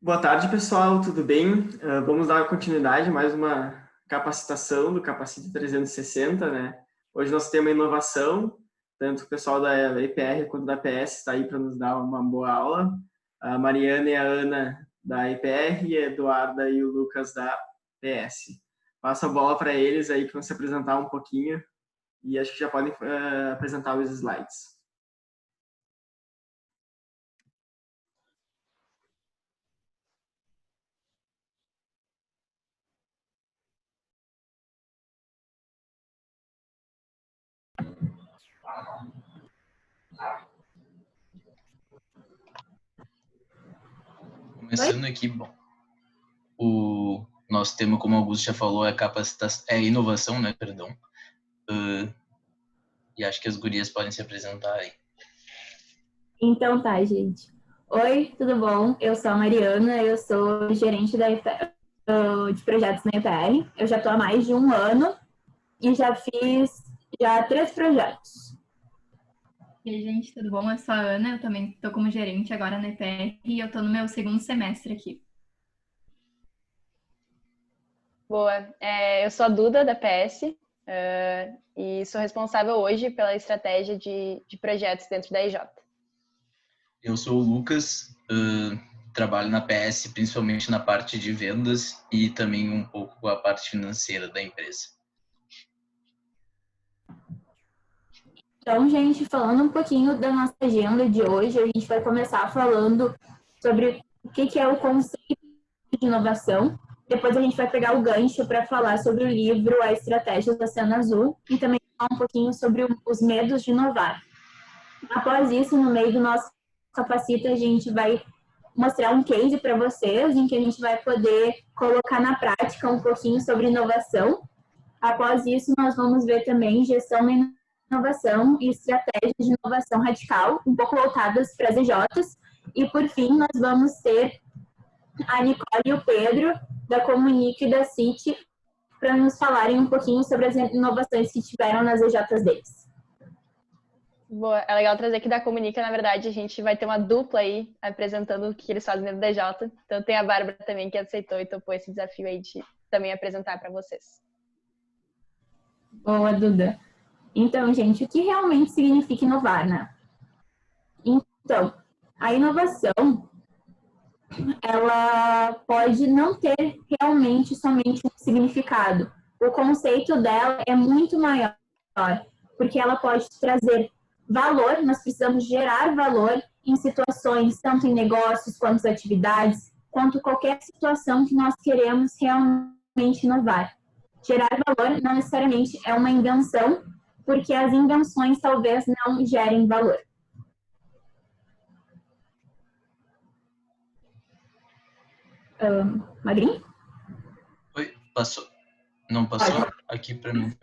Boa tarde, pessoal, tudo bem? Vamos dar continuidade a mais uma capacitação do Capacite 360, né? Hoje nós temos inovação, tanto o pessoal da EPR quanto da PS está aí para nos dar uma boa aula. A Mariana e a Ana da EPR, e a Eduarda e o Lucas da PS. Passo a bola para eles aí para se apresentar um pouquinho e acho que já podem apresentar os slides. Começando aqui, bom, o nosso tema, como o Augusto já falou, é capacitação, é inovação, né, perdão. E acho que as gurias podem se apresentar aí. Então tá, gente. Oi, tudo bom? Eu sou a Mariana, eu sou gerente de projetos na EPR. Eu já estou há mais de um ano e já fiz 3 projetos. E aí, gente, tudo bom? Eu sou a Ana, eu também estou como gerente agora na EPR e eu estou no meu segundo semestre aqui. Boa, eu sou a Duda da PS e sou responsável hoje pela estratégia de projetos dentro da EJ. Eu sou o Lucas, trabalho na PS, principalmente na parte de vendas e também um pouco a parte financeira da empresa. Então, gente, falando um pouquinho da nossa agenda de hoje, a gente vai começar falando sobre o que é o conceito de inovação. Depois a gente vai pegar o gancho para falar sobre o livro A Estratégia do Oceano Azul e também falar um pouquinho sobre os medos de inovar. Após isso, no meio do nosso Capacita, a gente vai mostrar um case para vocês, em que a gente vai poder colocar na prática um pouquinho sobre inovação. Após isso, nós vamos ver também gestão da inovação e estratégias de inovação radical, um pouco voltadas para as EJs. E, por fim, nós vamos ter a Nicole e o Pedro, da Comunique e da City, para nos falarem um pouquinho sobre as inovações que tiveram nas EJs deles. Boa, é legal trazer que da Comunica, na verdade, a gente vai ter uma dupla aí apresentando o que eles fazem dentro da EJ. Então tem a Bárbara também que aceitou e topou esse desafio aí de também apresentar para vocês. Boa, Duda. Então, gente, o que realmente significa inovar, né? Então, a inovação, ela pode não ter realmente somente um significado. O conceito dela é muito maior, porque ela pode trazer valor, nós precisamos gerar valor em situações, tanto em negócios, quanto em atividades, quanto qualquer situação que nós queremos realmente inovar. Gerar valor não necessariamente é uma invenção, porque as invenções talvez não gerem valor. Magrinho? Oi, passou? Não passou? Ótimo. Aqui para mim.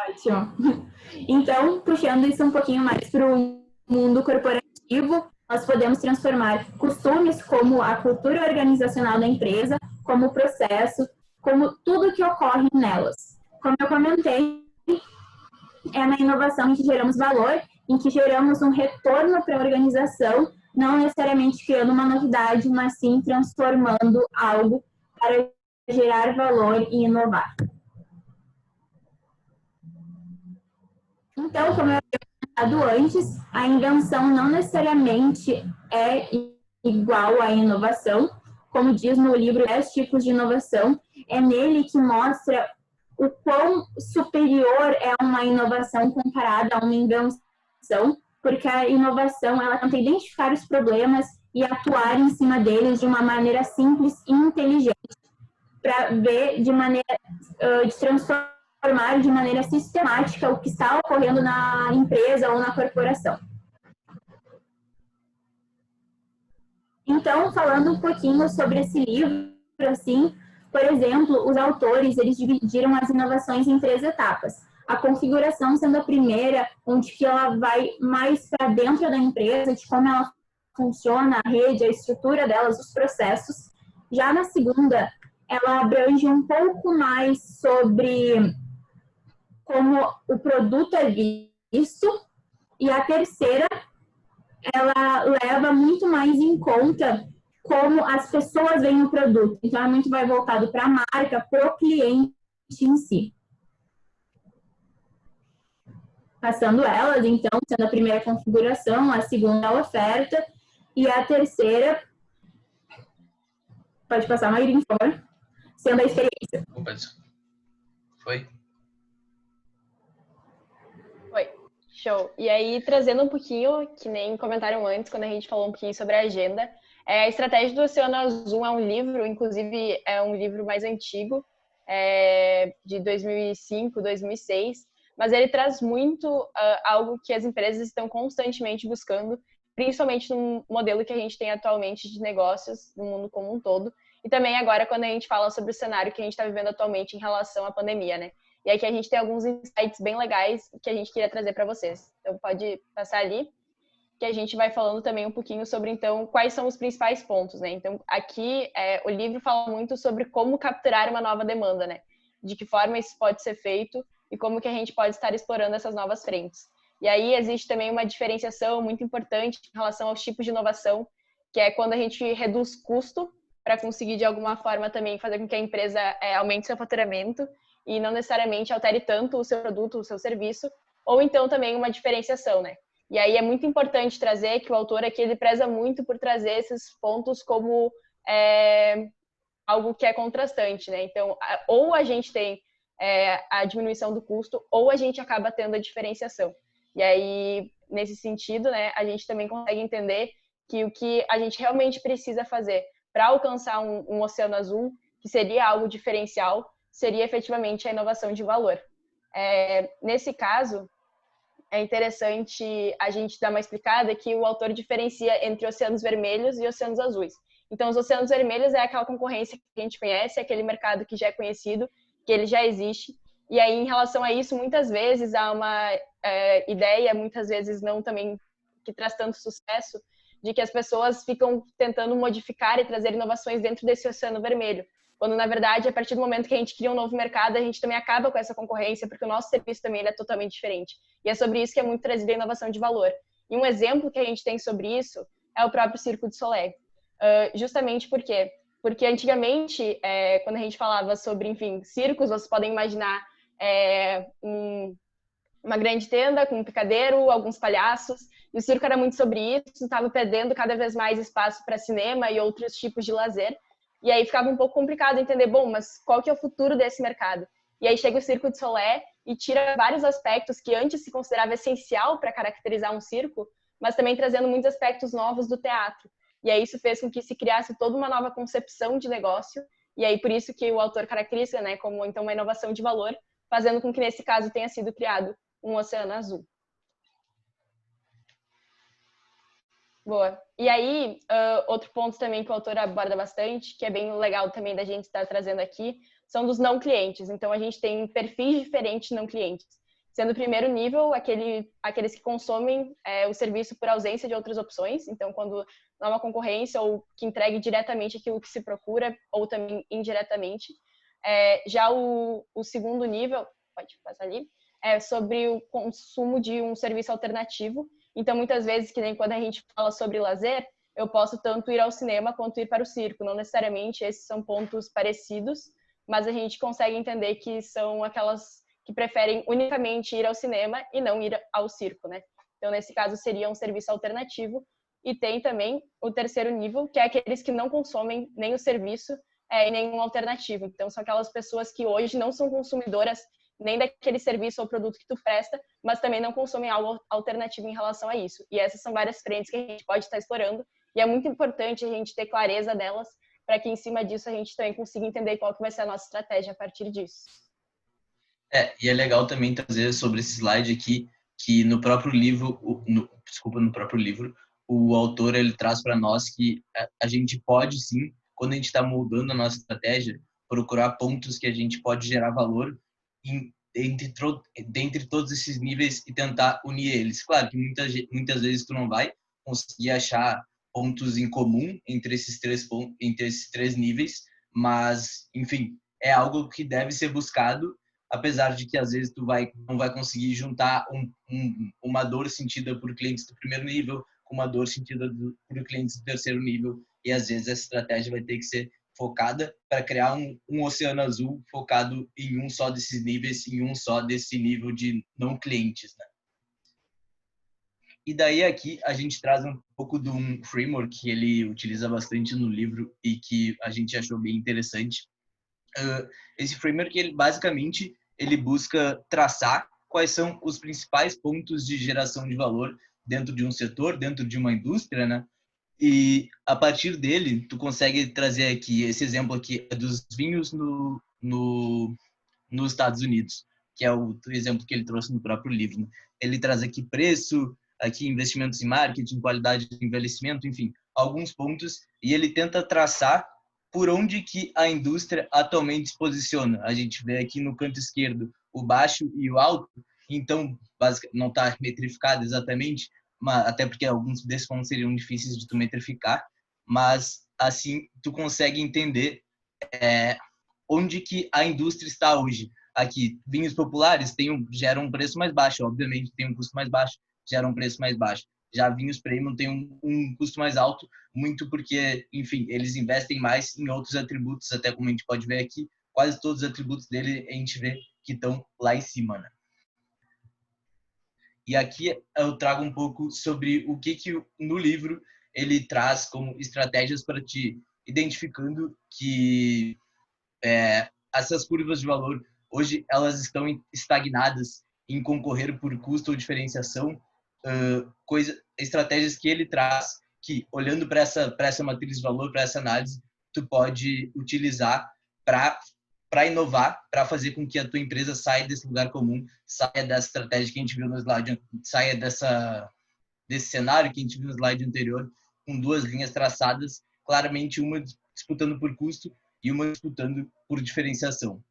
Ótimo. Então, puxando isso um pouquinho mais para o mundo corporativo, nós podemos transformar costumes como a cultura organizacional da empresa, como o processo, como tudo que ocorre nelas. Como eu comentei, é uma inovação em que geramos valor, em que geramos um retorno para a organização, não necessariamente criando uma novidade, mas sim transformando algo para gerar valor e inovar. Então, como eu havia comentado antes, a invenção não necessariamente é igual à inovação. Como diz no livro 10 tipos de inovação, é nele que mostra o quão superior é uma inovação comparada a uma invenção, porque a inovação ela tenta identificar os problemas e atuar em cima deles de uma maneira simples e inteligente, para ver de maneira de transformar de maneira sistemática o que está ocorrendo na empresa ou na corporação. Então, falando um pouquinho sobre esse livro, assim, por exemplo, os autores, eles dividiram as inovações em 3 etapas. A configuração sendo a primeira, onde que ela vai mais para dentro da empresa, de como ela funciona, a rede, a estrutura delas, os processos. Já na segunda, ela abrange um pouco mais sobre como o produto é visto. E a terceira, ela leva muito mais em conta como as pessoas veem o produto. Então, é muito vai voltado para a marca, para o cliente em si. Passando elas, então, sendo a primeira configuração, a segunda a oferta e a terceira, pode passar, Maíra, por favor, sendo a experiência. Opa, foi? Foi. Show. E aí, trazendo um pouquinho, que nem comentaram antes, quando a gente falou um pouquinho sobre a agenda, a Estratégia do Oceano Azul é um livro, inclusive é um livro mais antigo, de 2005, 2006, mas ele traz muito algo que as empresas estão constantemente buscando, principalmente no modelo que a gente tem atualmente de negócios no mundo como um todo, e também agora quando a gente fala sobre o cenário que a gente está vivendo atualmente em relação à pandemia, né? E aqui a gente tem alguns insights bem legais que a gente queria trazer para vocês. Então pode passar ali, que a gente vai falando também um pouquinho sobre, então, quais são os principais pontos, né? Então, aqui o livro fala muito sobre como capturar uma nova demanda, né? De que forma isso pode ser feito e como que a gente pode estar explorando essas novas frentes. E aí existe também uma diferenciação muito importante em relação aos tipos de inovação, que é quando a gente reduz custo para conseguir, de alguma forma, também fazer com que a empresa aumente seu faturamento e não necessariamente altere tanto o seu produto, o seu serviço, ou então também uma diferenciação, né? E aí é muito importante trazer que o autor aqui, ele preza muito por trazer esses pontos como algo que é contrastante, né? Então, ou a gente tem a diminuição do custo, ou a gente acaba tendo a diferenciação. E aí, nesse sentido, né, a gente também consegue entender que o que a gente realmente precisa fazer para alcançar um oceano azul, que seria algo diferencial, seria efetivamente a inovação de valor. Nesse caso, é interessante a gente dar uma explicada que o autor diferencia entre oceanos vermelhos e oceanos azuis. Então, os oceanos vermelhos é aquela concorrência que a gente conhece, é aquele mercado que já é conhecido, que ele já existe. E aí, em relação a isso, muitas vezes há uma ideia, muitas vezes não também, que traz tanto sucesso, de que as pessoas ficam tentando modificar e trazer inovações dentro desse oceano vermelho. Quando, na verdade, a partir do momento que a gente cria um novo mercado, a gente também acaba com essa concorrência, porque o nosso serviço também ele é totalmente diferente. E é sobre isso que é muito trazida a inovação de valor. E um exemplo que a gente tem sobre isso é o próprio Circo du Soleil. Justamente por quê? Porque antigamente, quando a gente falava sobre, enfim, circos, vocês podem imaginar uma grande tenda com um picadeiro, alguns palhaços, e o circo era muito sobre isso, estava perdendo cada vez mais espaço para cinema e outros tipos de lazer. E aí ficava um pouco complicado entender, bom, mas qual que é o futuro desse mercado? E aí chega o Circo du Soleil e tira vários aspectos que antes se considerava essencial para caracterizar um circo, mas também trazendo muitos aspectos novos do teatro. E aí isso fez com que se criasse toda uma nova concepção de negócio, e aí por isso que o autor caracteriza, né, como então uma inovação de valor, fazendo com que nesse caso tenha sido criado um oceano azul. Boa. E aí, outro ponto também que o autor aborda bastante, que é bem legal também da gente estar trazendo aqui, são dos não clientes. Então, a gente tem perfis diferentes de não clientes. Sendo o primeiro nível, aqueles que consomem o serviço por ausência de outras opções. Então, quando não há uma concorrência ou que entregue diretamente aquilo que se procura, ou também indiretamente. Já o segundo nível, pode passar ali, é sobre o consumo de um serviço alternativo. Então, muitas vezes, que nem quando a gente fala sobre lazer, eu posso tanto ir ao cinema quanto ir para o circo. Não necessariamente esses são pontos parecidos, mas a gente consegue entender que são aquelas que preferem unicamente ir ao cinema e não ir ao circo, né? Então, nesse caso, seria um serviço alternativo. E tem também o terceiro nível, que é aqueles que não consomem nem o serviço e nenhum alternativo. Então, são aquelas pessoas que hoje não são consumidoras nem daquele serviço ou produto que tu presta, mas também não consomem algo alternativo em relação a isso. E essas são várias frentes que a gente pode estar explorando, e é muito importante a gente ter clareza delas, para que em cima disso a gente também consiga entender qual que vai ser a nossa estratégia a partir disso. E é legal também trazer sobre esse slide aqui, que no próprio livro, o autor ele traz para nós que a gente pode sim, quando a gente está moldando a nossa estratégia, procurar pontos que a gente pode gerar valor dentre todos esses níveis e tentar unir eles. Claro que muitas vezes tu não vai conseguir achar pontos em comum entre esses três níveis, mas, enfim, é algo que deve ser buscado, apesar de que às vezes tu não vai conseguir juntar uma dor sentida por clientes do primeiro nível com uma dor sentida por clientes do terceiro nível e às vezes essa estratégia vai ter que ser focada para criar um oceano azul focado em um só desses níveis, em um só desse nível de não clientes, né? E daí aqui a gente traz um pouco de um framework que ele utiliza bastante no livro e que a gente achou bem interessante. Esse framework, ele basicamente ele busca traçar quais são os principais pontos de geração de valor dentro de um setor, dentro de uma indústria, né? E a partir dele, tu consegue trazer aqui, esse exemplo aqui é dos vinhos nos Estados Unidos, que é o exemplo que ele trouxe no próprio livro, né? Ele traz aqui preço, aqui investimentos em marketing, qualidade de envelhecimento, enfim, alguns pontos, e ele tenta traçar por onde que a indústria atualmente se posiciona. A gente vê aqui no canto esquerdo o baixo e o alto, então basicamente não está metrificado exatamente, mas, até porque alguns desses pontos seriam difíceis de tu metrificar, mas assim tu consegue entender onde que a indústria está hoje. Aqui, vinhos populares geram um preço mais baixo, obviamente tem um custo mais baixo, geram um preço mais baixo. Já vinhos premium tem um custo mais alto, muito porque, enfim, eles investem mais em outros atributos, até como a gente pode ver aqui, quase todos os atributos dele a gente vê que estão lá em cima, né? E aqui eu trago um pouco sobre o que no livro ele traz como estratégias para te identificando que essas curvas de valor hoje elas estão estagnadas em concorrer por custo ou diferenciação, estratégias que ele traz que, olhando para essa matriz de valor, para essa análise, tu pode utilizar para inovar, para fazer com que a tua empresa saia desse lugar comum, saia dessa estratégia que a gente viu no slide, saia desse cenário que a gente viu no slide anterior, com duas linhas traçadas, claramente uma disputando por custo e uma disputando por diferenciação.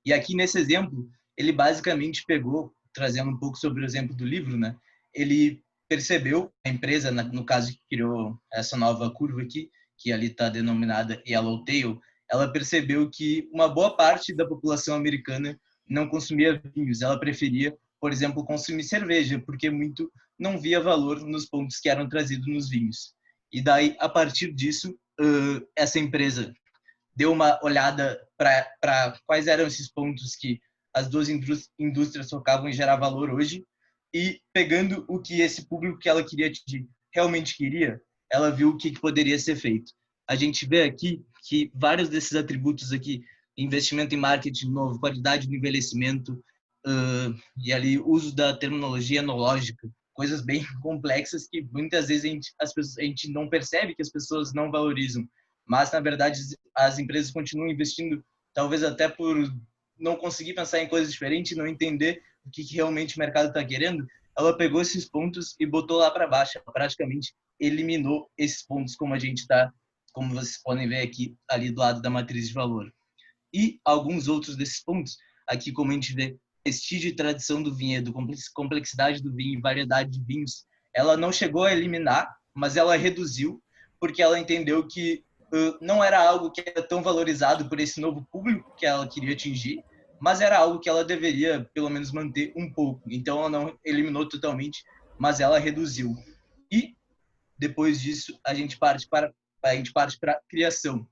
E aqui nesse exemplo, ele basicamente pegou, trazendo um pouco sobre o exemplo do livro, né? Ele percebeu, a empresa, no caso que criou essa nova curva aqui, que ali está denominada Yellowtail, ela percebeu que uma boa parte da população americana não consumia vinhos, ela preferia, por exemplo, consumir cerveja, porque muito não via valor nos pontos que eram trazidos nos vinhos. E daí, a partir disso, essa empresa deu uma olhada para quais eram esses pontos que as duas indústrias focavam em gerar valor hoje, e pegando o que esse público que ela queria atingir realmente queria, ela viu o que poderia ser feito. A gente vê aqui que vários desses atributos aqui, investimento em marketing novo, qualidade do envelhecimento, e ali uso da terminologia enológica, coisas bem complexas que muitas vezes a gente não percebe que as pessoas não valorizam, mas na verdade as empresas continuam investindo, talvez até por não conseguir pensar em coisas diferentes, não entender o que realmente o mercado está querendo. Ela pegou esses pontos e botou lá para baixo, ela praticamente eliminou esses pontos, como vocês podem ver aqui ali do lado da matriz de valor. E alguns outros desses pontos, aqui como a gente vê, prestígio e tradição do vinhedo, complexidade do vinho, variedade de vinhos, ela não chegou a eliminar, mas ela reduziu, porque ela entendeu que não era algo que era tão valorizado por esse novo público que ela queria atingir, mas era algo que ela deveria, pelo menos, manter um pouco. Então, ela não eliminou totalmente, mas ela reduziu. E, depois disso, a gente parte para a criação,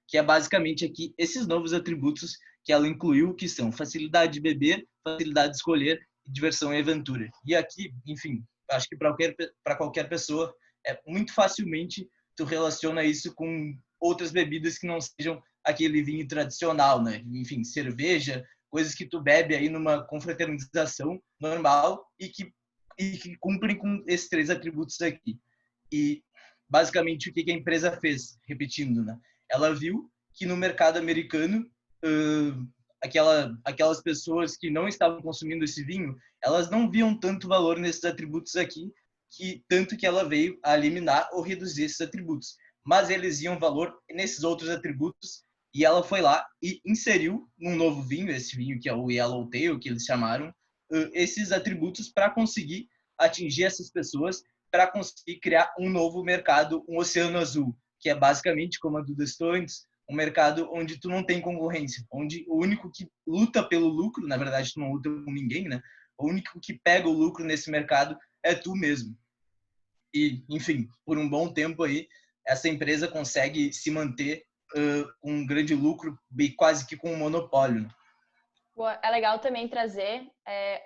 que é basicamente aqui esses novos atributos que ela incluiu, que são facilidade de beber, facilidade de escolher, diversão e aventura. E aqui, enfim, acho que para qualquer pessoa, muito facilmente tu relaciona isso com outras bebidas que não sejam aquele vinho tradicional, né? Enfim, cerveja, coisas que tu bebe aí numa confraternização normal e que cumprem com esses três atributos aqui. E basicamente o que a empresa fez, repetindo, né? Ela viu que no mercado americano aquelas pessoas que não estavam consumindo esse vinho, elas não viam tanto valor nesses atributos aqui, tanto que ela veio a eliminar ou reduzir esses atributos. Mas eles iam valor nesses outros atributos, e ela foi lá e inseriu num novo vinho, esse vinho que é o Yellowtail, que eles chamaram, esses atributos para conseguir atingir essas pessoas, para conseguir criar um novo mercado, um oceano azul, que é basicamente, como a Duda citou antes, um mercado onde tu não tem concorrência, onde o único que luta pelo lucro, na verdade tu não luta com ninguém, né? O único que pega o lucro nesse mercado é tu mesmo. E, enfim, por um bom tempo aí, essa empresa consegue se manter com um grande lucro e quase que com um monopólio. É legal também trazer,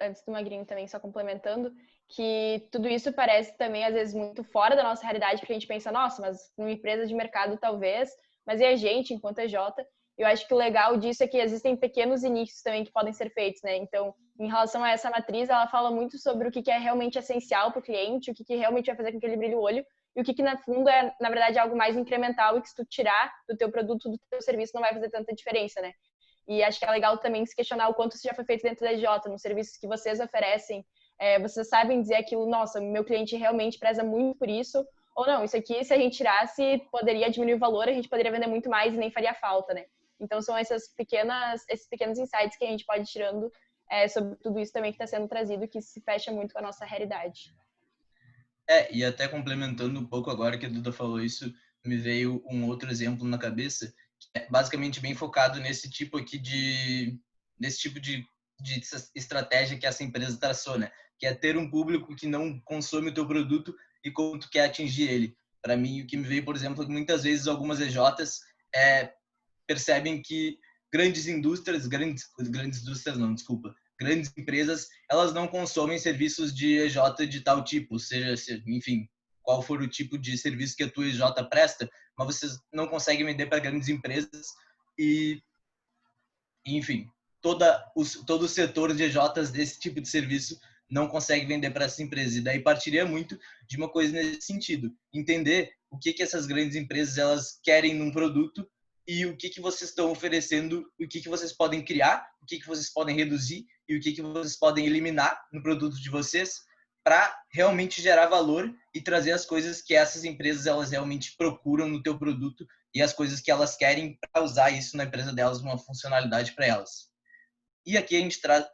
antes do Magrinho também, só complementando, que tudo isso parece também, às vezes, muito fora da nossa realidade, porque a gente pensa, nossa, mas numa empresa de mercado talvez, mas e a gente, enquanto EJ? Eu acho que o legal disso é que existem pequenos inícios também que podem ser feitos, né? Então, em relação a essa matriz, ela fala muito sobre o que é realmente essencial para o cliente, o que realmente vai fazer com que ele brilhe o olho, e o que na fundo é, na verdade, algo mais incremental e que se tu tirar do teu produto, do teu serviço, não vai fazer tanta diferença, né? E acho que é legal também se questionar o quanto isso já foi feito dentro da EJ, nos serviços que vocês oferecem. Vocês sabem dizer aquilo, nossa, meu cliente realmente preza muito por isso, ou não, isso aqui, se a gente tirasse, poderia diminuir o valor, a gente poderia vender muito mais e nem faria falta, né? Então, são esses pequenos insights que a gente pode ir tirando sobre tudo isso também que está sendo trazido, que se fecha muito com a nossa realidade. E até complementando um pouco agora que a Duda falou isso, me veio um outro exemplo na cabeça, que é basicamente bem focado nesse tipo de estratégia que essa empresa traçou, né? Que é ter um público que não consome o teu produto e como tu quer atingir ele. Para mim, o que me veio, por exemplo, é que muitas vezes algumas EJs percebem que grandes empresas, elas não consomem serviços de EJ de tal tipo, seja, enfim, qual for o tipo de serviço que a tua EJ presta, mas vocês não conseguem vender para grandes empresas e, enfim, todo o setor de EJs desse tipo de serviço não consegue vender para essas empresas. E daí partiria muito de uma coisa nesse sentido, entender o que essas grandes empresas elas querem num produto e o que vocês estão oferecendo, o que vocês podem criar, o que vocês podem reduzir e o que vocês podem eliminar no produto de vocês para realmente gerar valor e trazer as coisas que essas empresas elas realmente procuram no teu produto e as coisas que elas querem para usar isso na empresa delas, uma funcionalidade para elas. E aqui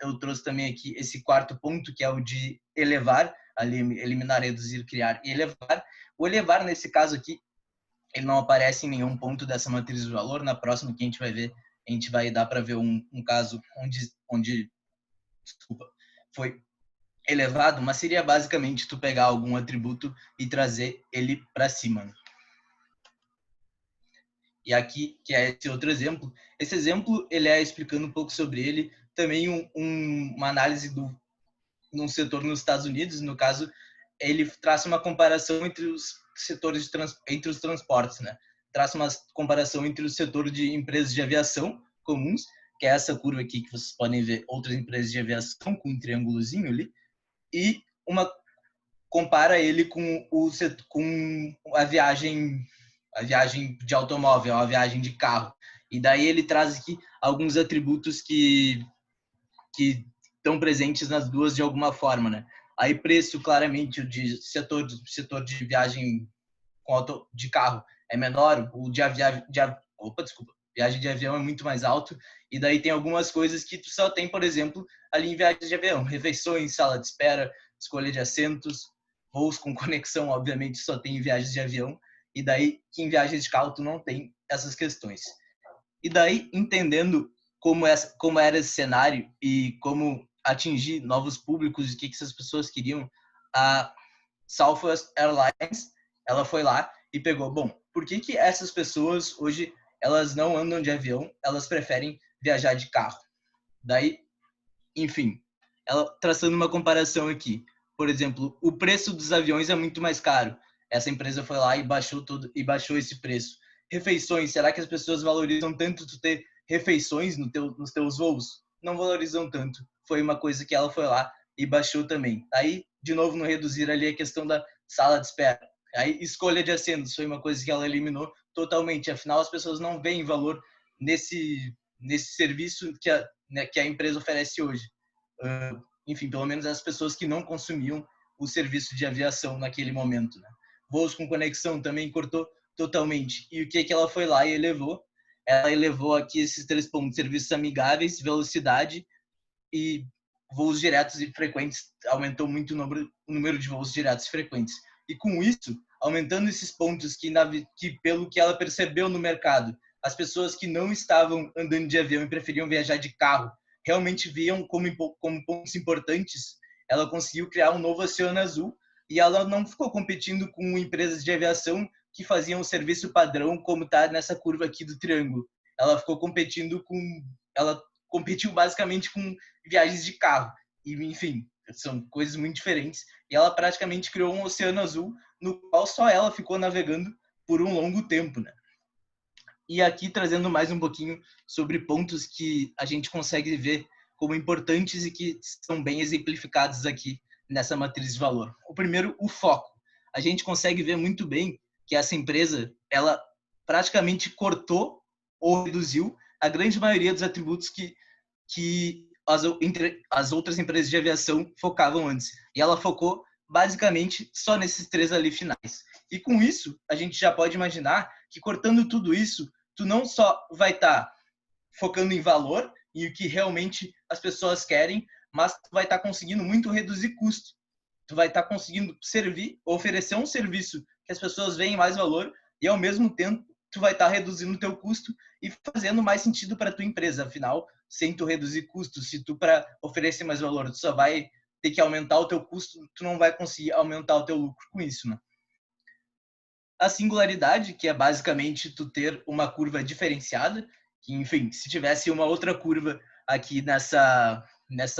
eu trouxe também aqui esse quarto ponto, que é o de elevar, eliminar, reduzir, criar e elevar. O elevar, nesse caso aqui, ele não aparece em nenhum ponto dessa matriz de valor. Na próxima que a gente vai ver, a gente vai dar para ver um caso onde foi elevado, mas seria basicamente tu pegar algum atributo e trazer ele para cima. E aqui, que é esse outro exemplo, esse exemplo ele é explicando um pouco sobre ele, também uma análise num setor nos Estados Unidos, no caso, ele traça uma comparação entre os setores entre os transportes, né? Traça uma comparação entre o setor de empresas de aviação comuns, que é essa curva aqui que vocês podem ver, outras empresas de aviação com um triângulozinho ali, e compara ele com a viagem de automóvel, a viagem de carro. E daí ele traz aqui alguns atributos que estão presentes nas duas de alguma forma, né? Aí preço, claramente, o de setor de viagem de carro é menor, o de viagem de avião é muito mais alto, e daí tem algumas coisas que tu só tem, por exemplo, ali em viagens de avião, refeições, sala de espera, escolha de assentos, voos com conexão, obviamente, só tem em viagens de avião, e daí que em viagens de carro tu não tem essas questões. E daí, entendendo como era esse cenário e como atingir novos públicos e o que essas pessoas queriam, a Southwest Airlines, ela foi lá e pegou, bom, por que essas pessoas hoje elas não andam de avião, elas preferem viajar de carro? Daí, enfim, ela traçando uma comparação aqui. Por exemplo, o preço dos aviões é muito mais caro. Essa empresa foi lá e baixou esse preço. Refeições, será que as pessoas valorizam tanto tu ter refeições nos teus voos? Não valorizam tanto. Foi uma coisa que ela foi lá e baixou também. Aí, de novo, no reduzir ali a questão da sala de espera. Aí, escolha de assentos foi uma coisa que ela eliminou totalmente. Afinal, as pessoas não veem valor nesse serviço que a empresa oferece hoje. Enfim, pelo menos as pessoas que não consumiam o serviço de aviação naquele momento, né? Voos com conexão também cortou totalmente. E o que ela foi lá e elevou? Ela elevou aqui esses 3 pontos: serviços amigáveis, velocidade e voos diretos e frequentes. Aumentou muito o número de voos diretos e frequentes. E com isso, aumentando esses pontos que pelo que ela percebeu no mercado, as pessoas que não estavam andando de avião e preferiam viajar de carro, realmente viam como pontos importantes, ela conseguiu criar um novo Oceano Azul e ela não ficou competindo com empresas de aviação que faziam o serviço padrão, como tá nessa curva aqui do triângulo. Ela competiu basicamente com viagens de carro. E, enfim, são coisas muito diferentes. E ela praticamente criou um oceano azul no qual só ela ficou navegando por um longo tempo, né? E aqui trazendo mais um pouquinho sobre pontos que a gente consegue ver como importantes e que são bem exemplificados aqui nessa matriz de valor. O primeiro, o foco. A gente consegue ver muito bem que essa empresa, ela praticamente cortou ou reduziu a grande maioria dos atributos que as outras empresas de aviação focavam antes. E ela focou basicamente só nesses 3 ali finais. E com isso, a gente já pode imaginar que cortando tudo isso, tu não só vai estar focando em valor e o que realmente as pessoas querem, mas tu vai estar conseguindo muito reduzir custo. Tu vai estar conseguindo oferecer um serviço que as pessoas veem mais valor e ao mesmo tempo tu vai estar reduzindo o teu custo e fazendo mais sentido para a tua empresa. Afinal, sem tu reduzir custos, se tu para oferecer mais valor, tu só vai ter que aumentar o teu custo, tu não vai conseguir aumentar o teu lucro com isso, né? A singularidade, que é basicamente tu ter uma curva diferenciada, que, enfim, se tivesse uma outra curva aqui nessa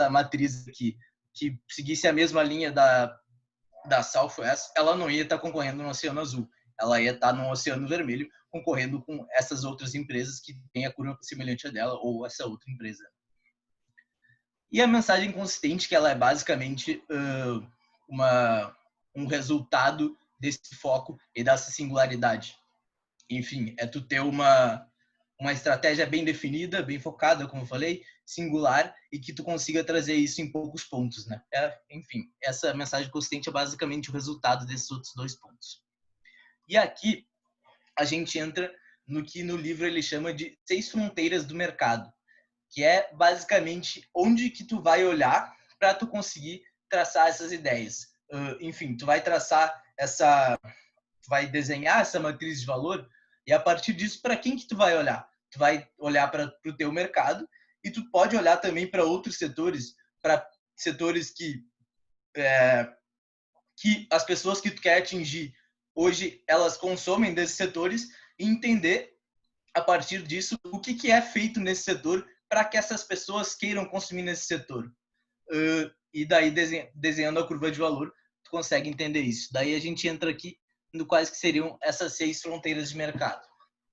matriz aqui, que seguisse a mesma linha da Southwest, ela não ia estar concorrendo no Oceano Azul. Ela ia estar no Oceano Vermelho, concorrendo com essas outras empresas que têm a curva semelhante a dela, ou essa outra empresa. E a mensagem consistente, que ela é basicamente um resultado desse foco e dessa singularidade. Enfim, é tu ter uma estratégia bem definida, bem focada, como eu falei, singular, e que tu consiga trazer isso em poucos pontos, né? Enfim, essa mensagem consistente é basicamente o resultado desses outros 2 pontos. E aqui a gente entra no que no livro ele chama de 6 fronteiras do mercado, que é basicamente onde que tu vai olhar para tu conseguir traçar essas ideias. Enfim, tu vai vai desenhar essa matriz de valor e a partir disso, para quem que tu vai olhar? Tu vai olhar para o teu mercado e tu pode olhar também para outros setores, para setores que as pessoas que tu quer atingir hoje, elas consomem desses setores e entender a partir disso o que é feito nesse setor para que essas pessoas queiram consumir nesse setor. E daí, desenhando a curva de valor, tu consegue entender isso. Daí a gente entra aqui no quais que seriam essas 6 fronteiras de mercado.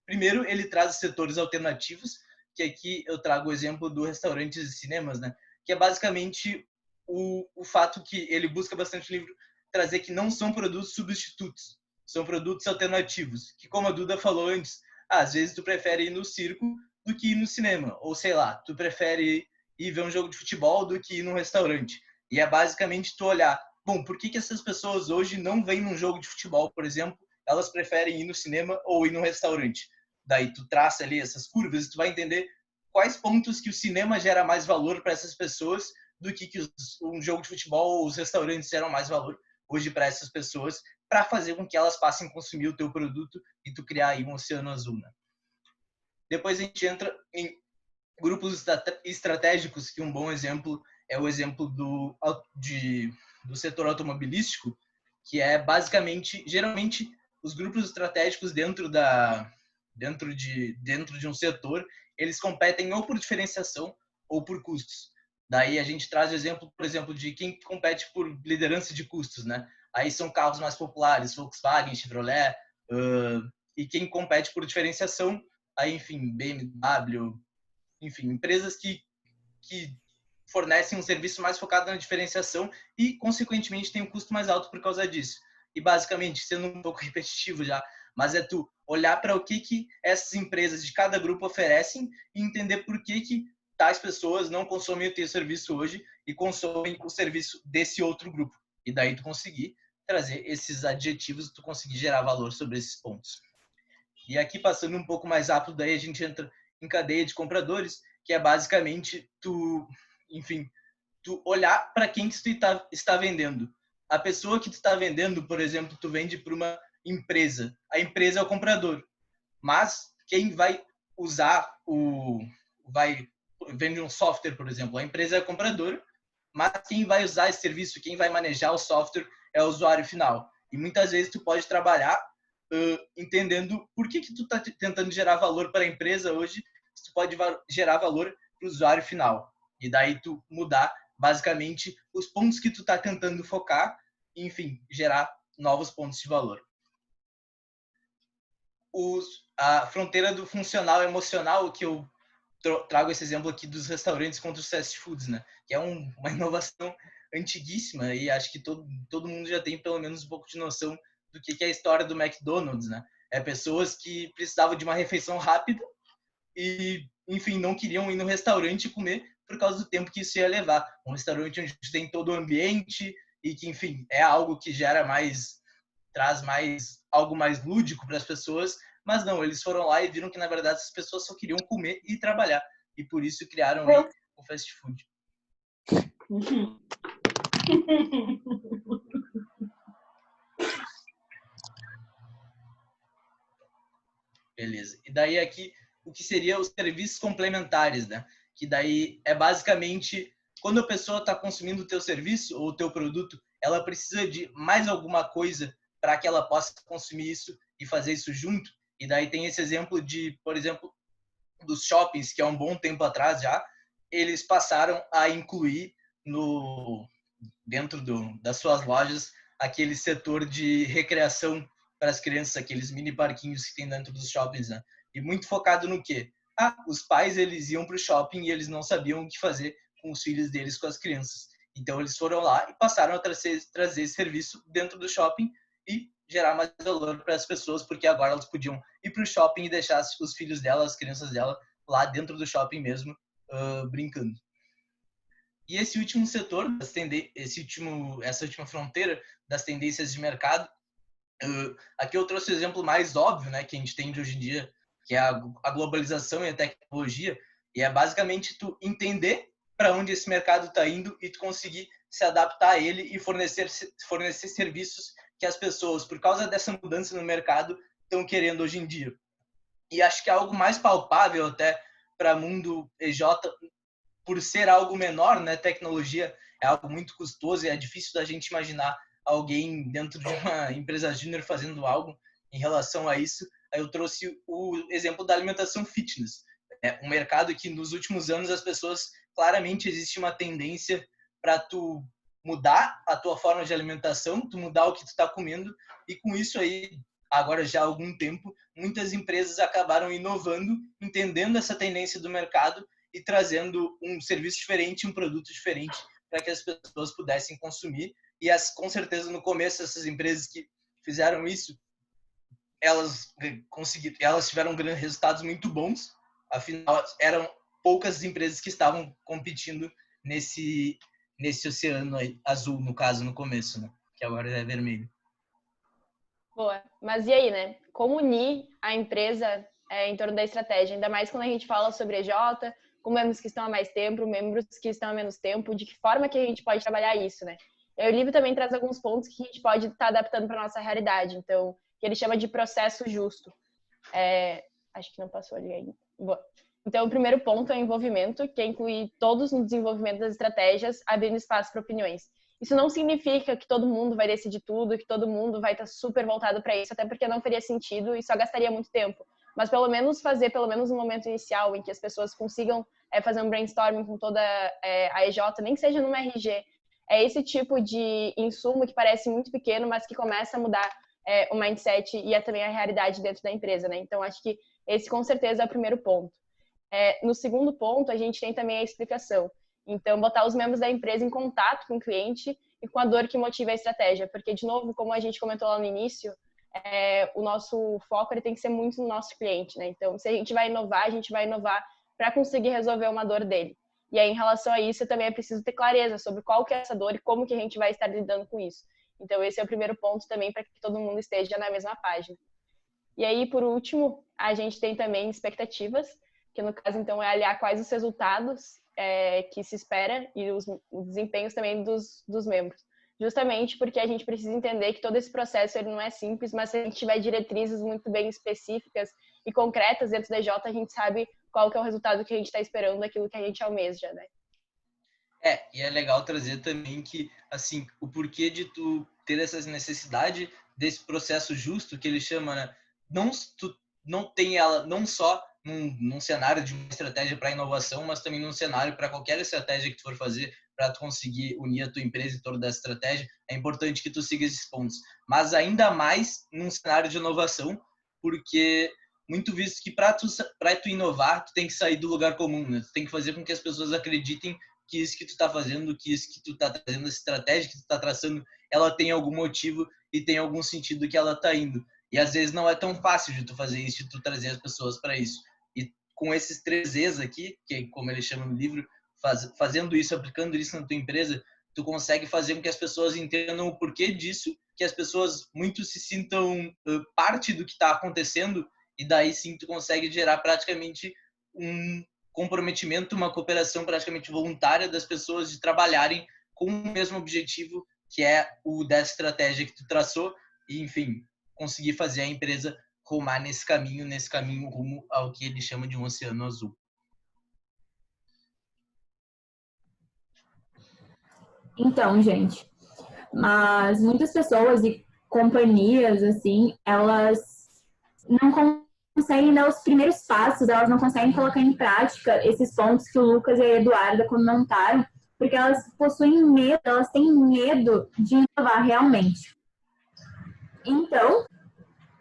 Primeiro, ele traz os setores alternativos, que aqui eu trago o exemplo do restaurantes e cinemas, né? Que é basicamente o fato que ele busca bastante no livro trazer que não são produtos substitutos, são produtos alternativos, que como a Duda falou antes, às vezes tu prefere ir no circo do que ir no cinema, ou sei lá, tu prefere ir ver um jogo de futebol do que ir num restaurante. E é basicamente tu olhar, bom, por que essas pessoas hoje não vêm num jogo de futebol, por exemplo, elas preferem ir no cinema ou ir num restaurante? Daí tu traça ali essas curvas e tu vai entender quais pontos que o cinema gera mais valor para essas pessoas do que um jogo de futebol ou os restaurantes geram mais valor hoje para essas pessoas, para fazer com que elas passem a consumir o teu produto e tu criar aí um oceano azul, né? Depois a gente entra em grupos estratégicos, que um bom exemplo é o exemplo do setor automobilístico, que é basicamente, geralmente, os grupos estratégicos dentro de um setor, eles competem ou por diferenciação ou por custos. Daí a gente traz o exemplo, por exemplo, de quem compete por liderança de custos, né? Aí são carros mais populares, Volkswagen, Chevrolet, e quem compete por diferenciação, aí, enfim, BMW, enfim, empresas que fornecem um serviço mais focado na diferenciação e, consequentemente, tem um custo mais alto por causa disso. E, basicamente, sendo um pouco repetitivo já, mas é tu olhar para o que essas empresas de cada grupo oferecem e entender por que tais pessoas não consomem o teu serviço hoje e consomem o serviço desse outro grupo. E daí tu conseguir trazer esses adjetivos, tu conseguir gerar valor sobre esses pontos. E aqui, passando um pouco mais rápido, daí a gente entra em cadeia de compradores, que é basicamente tu olhar para quem que tu está vendendo. A pessoa que tu está vendendo, por exemplo, tu vende para uma empresa. A empresa é o comprador. Mas quem vai usar vende um software, por exemplo, a empresa é o comprador, mas quem vai usar esse serviço, quem vai manejar o software é o usuário final. E muitas vezes tu pode trabalhar entendendo por que tu tá tentando gerar valor para a empresa hoje, se tu pode gerar valor para o usuário final. E daí tu mudar, basicamente, os pontos que tu tá tentando focar e, enfim, gerar novos pontos de valor. A fronteira do funcional emocional, que eu trago esse exemplo aqui dos restaurantes contra os fast foods, né? Que é uma inovação antiguíssima e acho que todo mundo já tem pelo menos um pouco de noção do que é a história do McDonald's, né? É pessoas que precisavam de uma refeição rápida e, enfim, não queriam ir no restaurante comer por causa do tempo que isso ia levar. Um restaurante onde tem todo o ambiente e que, enfim, é algo que traz algo mais lúdico para as pessoas, mas não, eles foram lá e viram que, na verdade, as pessoas só queriam comer e trabalhar. E por isso criaram o fast food. Beleza. E daí aqui, o que seria os serviços complementares, né? Que daí é basicamente, quando a pessoa está consumindo o teu serviço ou o teu produto, ela precisa de mais alguma coisa para que ela possa consumir isso e fazer isso junto. E daí tem esse exemplo por exemplo, dos shoppings, que há um bom tempo atrás já, eles passaram a incluir dentro das suas lojas aquele setor de recreação para as crianças, aqueles mini parquinhos que tem dentro dos shoppings, né? E muito focado no quê? Os pais, eles iam para o shopping e eles não sabiam o que fazer com os filhos deles, com as crianças. Então, eles foram lá e passaram a trazer esse serviço dentro do shopping e gerar mais valor para as pessoas, porque agora elas podiam ir para o shopping e deixar os filhos dela, as crianças dela, lá dentro do shopping mesmo, brincando. E esse último setor, essa última fronteira das tendências de mercado, aqui eu trouxe o exemplo mais óbvio, né, que a gente tem de hoje em dia, que é a globalização e a tecnologia, e é basicamente tu entender para onde esse mercado está indo e tu conseguir se adaptar a ele e fornecer serviços que as pessoas, por causa dessa mudança no mercado, estão querendo hoje em dia. E acho que é algo mais palpável até para o mundo EJ, por ser algo menor, né? Tecnologia é algo muito custoso e é difícil da gente imaginar alguém dentro de uma empresa júnior fazendo algo em relação a isso. Aí eu trouxe o exemplo da alimentação fitness. É um mercado que nos últimos anos as pessoas, claramente existe uma tendência para tu mudar a tua forma de alimentação, tu mudar o que tu está comendo, e com isso aí, agora já há algum tempo, muitas empresas acabaram inovando, entendendo essa tendência do mercado e trazendo um serviço diferente, um produto diferente para que as pessoas pudessem consumir. E com certeza no começo essas empresas que fizeram isso, elas tiveram resultados muito bons. Afinal, eram poucas empresas que estavam competindo nesse oceano azul, no caso, no começo, né? Que agora é vermelho. Boa. Mas e aí, né? Como unir a empresa em torno da estratégia? Ainda mais quando a gente fala sobre EJ, com membros que estão há mais tempo, membros que estão há menos tempo, de que forma que a gente pode trabalhar isso, né? E o livro também traz alguns pontos que a gente pode estar adaptando para a nossa realidade. Então, que ele chama de processo justo. Acho que não passou ali ainda. Boa. Então, o primeiro ponto é o envolvimento, que é incluir todos no desenvolvimento das estratégias, abrindo espaço para opiniões. Isso não significa que todo mundo vai decidir tudo, que todo mundo vai estar super voltado para isso, até porque não faria sentido e só gastaria muito tempo. Mas pelo menos fazer, um momento inicial em que as pessoas consigam fazer um brainstorming com toda a EJ, nem que seja numa RG. É esse tipo de insumo que parece muito pequeno, mas que começa a mudar o mindset e também a realidade dentro da empresa, né? Então, acho que esse com certeza é o primeiro ponto. No segundo ponto, a gente tem também a explicação. Então, botar os membros da empresa em contato com o cliente e com a dor que motiva a estratégia. Porque, de novo, como a gente comentou lá no início, o nosso foco ele tem que ser muito no nosso cliente, né? Então, se a gente vai inovar, a gente vai inovar para conseguir resolver uma dor dele. E aí, em relação a isso, também é preciso ter clareza sobre qual que é essa dor e como que a gente vai estar lidando com isso. Então, esse é o primeiro ponto também para que todo mundo esteja na mesma página. E aí, por último, a gente tem também expectativas, que no caso, então, é aliar quais os resultados que se espera e os desempenhos também dos membros. Justamente porque a gente precisa entender que todo esse processo ele não é simples, mas se a gente tiver diretrizes muito bem específicas e concretas dentro da EJ, a gente sabe qual que é o resultado que a gente está esperando, daquilo que a gente almeja, né? E é legal trazer também que, assim, o porquê de tu ter essa necessidade desse processo justo que ele chama, né? Tu não tem ela não só num cenário de uma estratégia para inovação, mas também num cenário para qualquer estratégia que tu for fazer para tu conseguir unir a tua empresa em torno dessa estratégia. É importante que tu siga esses pontos, mas ainda mais num cenário de inovação, porque muito visto que para tu inovar, tu tem que sair do lugar comum, né? Tu tem que fazer com que as pessoas acreditem que isso que tu está fazendo, que isso que tu está trazendo, essa estratégia que tu está traçando, ela tem algum motivo e tem algum sentido que ela está indo. E às vezes não é tão fácil de tu fazer isso, de tu trazer as pessoas para isso. E com esses 3 E's aqui, que é como ele chama no livro, fazendo isso, aplicando isso na tua empresa, tu consegue fazer com que as pessoas entendam o porquê disso, que as pessoas muito se sintam parte do que está acontecendo, e daí sim tu consegue gerar praticamente um comprometimento, uma cooperação praticamente voluntária das pessoas de trabalharem com o mesmo objetivo, que é o dessa estratégia que tu traçou, e enfim, conseguir fazer a empresa rumar nesse caminho rumo ao que ele chama de um oceano azul. Então, gente, mas muitas pessoas e companhias, assim, elas não conseguem dar os primeiros passos, elas não conseguem colocar em prática esses pontos que o Lucas e a Eduarda comentaram, porque elas possuem medo, elas têm medo de inovar realmente. Então,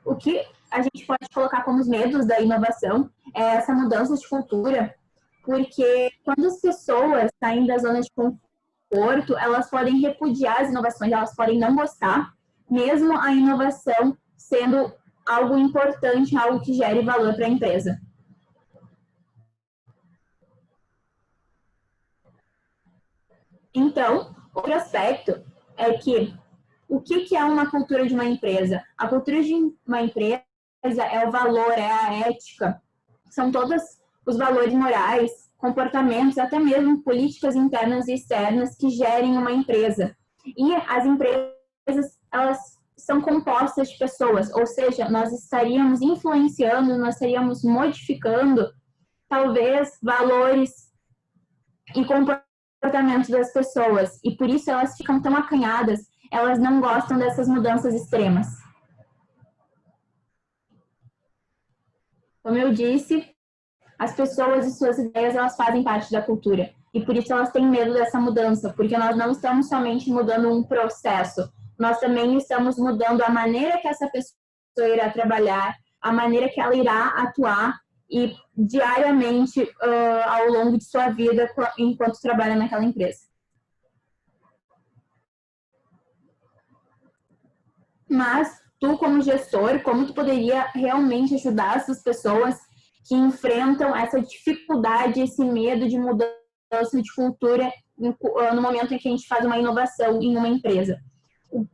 o que a gente pode colocar como os medos da inovação é essa mudança de cultura, porque quando as pessoas saem da zona de conforto, elas podem repudiar as inovações, elas podem não gostar, mesmo a inovação sendo algo importante, algo que gere valor para a empresa. Então, outro aspecto é que o que é uma cultura de uma empresa? A cultura de uma empresa é o valor, é a ética, são todos os valores morais, comportamentos, até mesmo políticas internas e externas que gerem uma empresa. E as empresas, elas são compostas de pessoas, ou seja, nós estaríamos influenciando, nós estaríamos modificando, talvez, valores e comportamentos das pessoas. E por isso elas ficam tão acanhadas, elas não gostam dessas mudanças extremas. Como eu disse, as pessoas e suas ideias, elas fazem parte da cultura. E por isso elas têm medo dessa mudança, porque nós não estamos somente mudando um processo, nós também estamos mudando a maneira que essa pessoa irá trabalhar, a maneira que ela irá atuar e diariamente ao longo de sua vida enquanto trabalha naquela empresa. Mas tu, como gestor, como tu poderia realmente ajudar essas pessoas que enfrentam essa dificuldade, esse medo de mudança de cultura no momento em que a gente faz uma inovação em uma empresa? O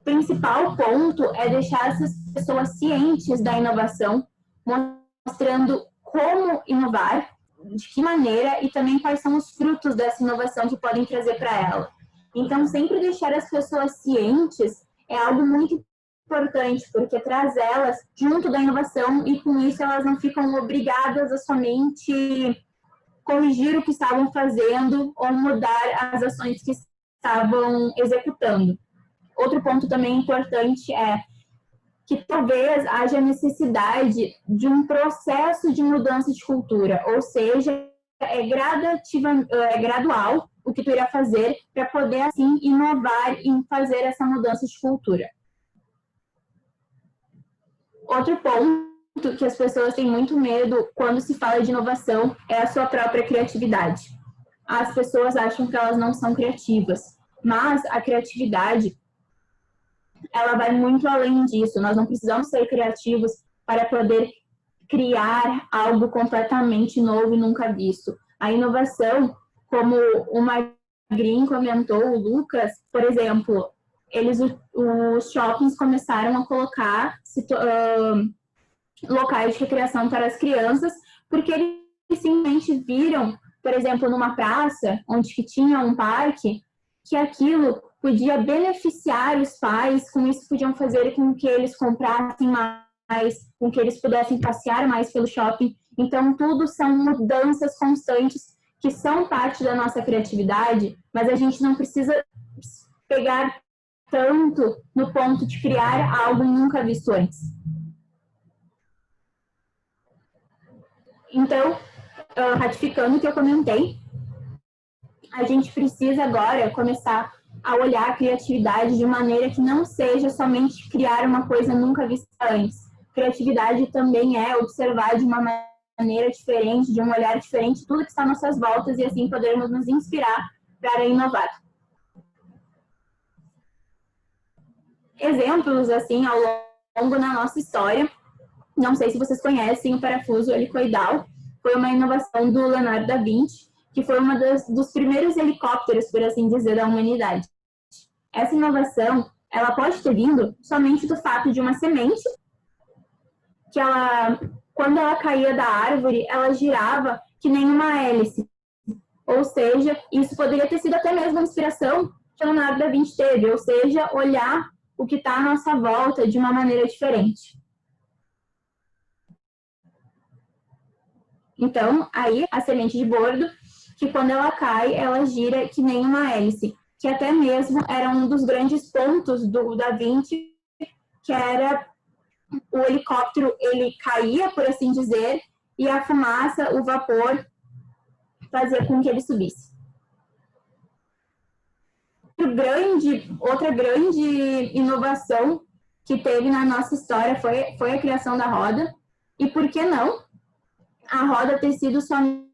principal ponto é deixar essas pessoas cientes da inovação, mostrando como inovar, de que maneira e também quais são os frutos dessa inovação que podem trazer para ela. Então, sempre deixar as pessoas cientes é algo muito importante, porque traz elas junto da inovação e com isso elas não ficam obrigadas a somente corrigir o que estavam fazendo ou mudar as ações que estavam executando. Outro ponto também importante é que talvez haja necessidade de um processo de mudança de cultura, ou seja, é gradual o que tu irá fazer para poder, assim, inovar em fazer essa mudança de cultura. Outro ponto que as pessoas têm muito medo quando se fala de inovação é a sua própria criatividade. As pessoas acham que elas não são criativas, mas a criatividade, ela vai muito além disso. Nós não precisamos ser criativos para poder criar algo completamente novo e nunca visto. A inovação, como o Magrin comentou, o Lucas, por exemplo, os shoppings começaram a colocar locais de recreação para as crianças, porque eles simplesmente viram, por exemplo, numa praça, onde que tinha um parque, que aquilo podia beneficiar os pais, com isso podiam fazer com que eles comprassem mais, com que eles pudessem passear mais pelo shopping. Então, tudo são mudanças constantes que são parte da nossa criatividade, mas a gente não precisa pegar tanto no ponto de criar algo nunca visto antes. Então, ratificando o que eu comentei, a gente precisa agora começar a olhar a criatividade de maneira que não seja somente criar uma coisa nunca vista antes. Criatividade também é observar de uma maneira diferente, de um olhar diferente, tudo que está às nossas voltas e assim podermos nos inspirar para inovar. Exemplos, assim, ao longo da nossa história, não sei se vocês conhecem o parafuso helicoidal, foi uma inovação do Leonardo da Vinci, que foi uma dos primeiros helicópteros, por assim dizer, da humanidade. Essa inovação, ela pode ter vindo somente do fato de uma semente, que ela, quando ela caía da árvore, ela girava que nem uma hélice. Ou seja, isso poderia ter sido até mesmo a inspiração que o Leonardo da Vinci teve, ou seja, olhar o que está à nossa volta de uma maneira diferente. Então, aí a semente de bordo, que quando ela cai, ela gira que nem uma hélice, que até mesmo era um dos grandes pontos do Da Vinci, que era o helicóptero, ele caía, por assim dizer, e a fumaça, o vapor, fazia com que ele subisse. Outra grande inovação que teve na nossa história foi a criação da roda, e por que não a roda ter sido somente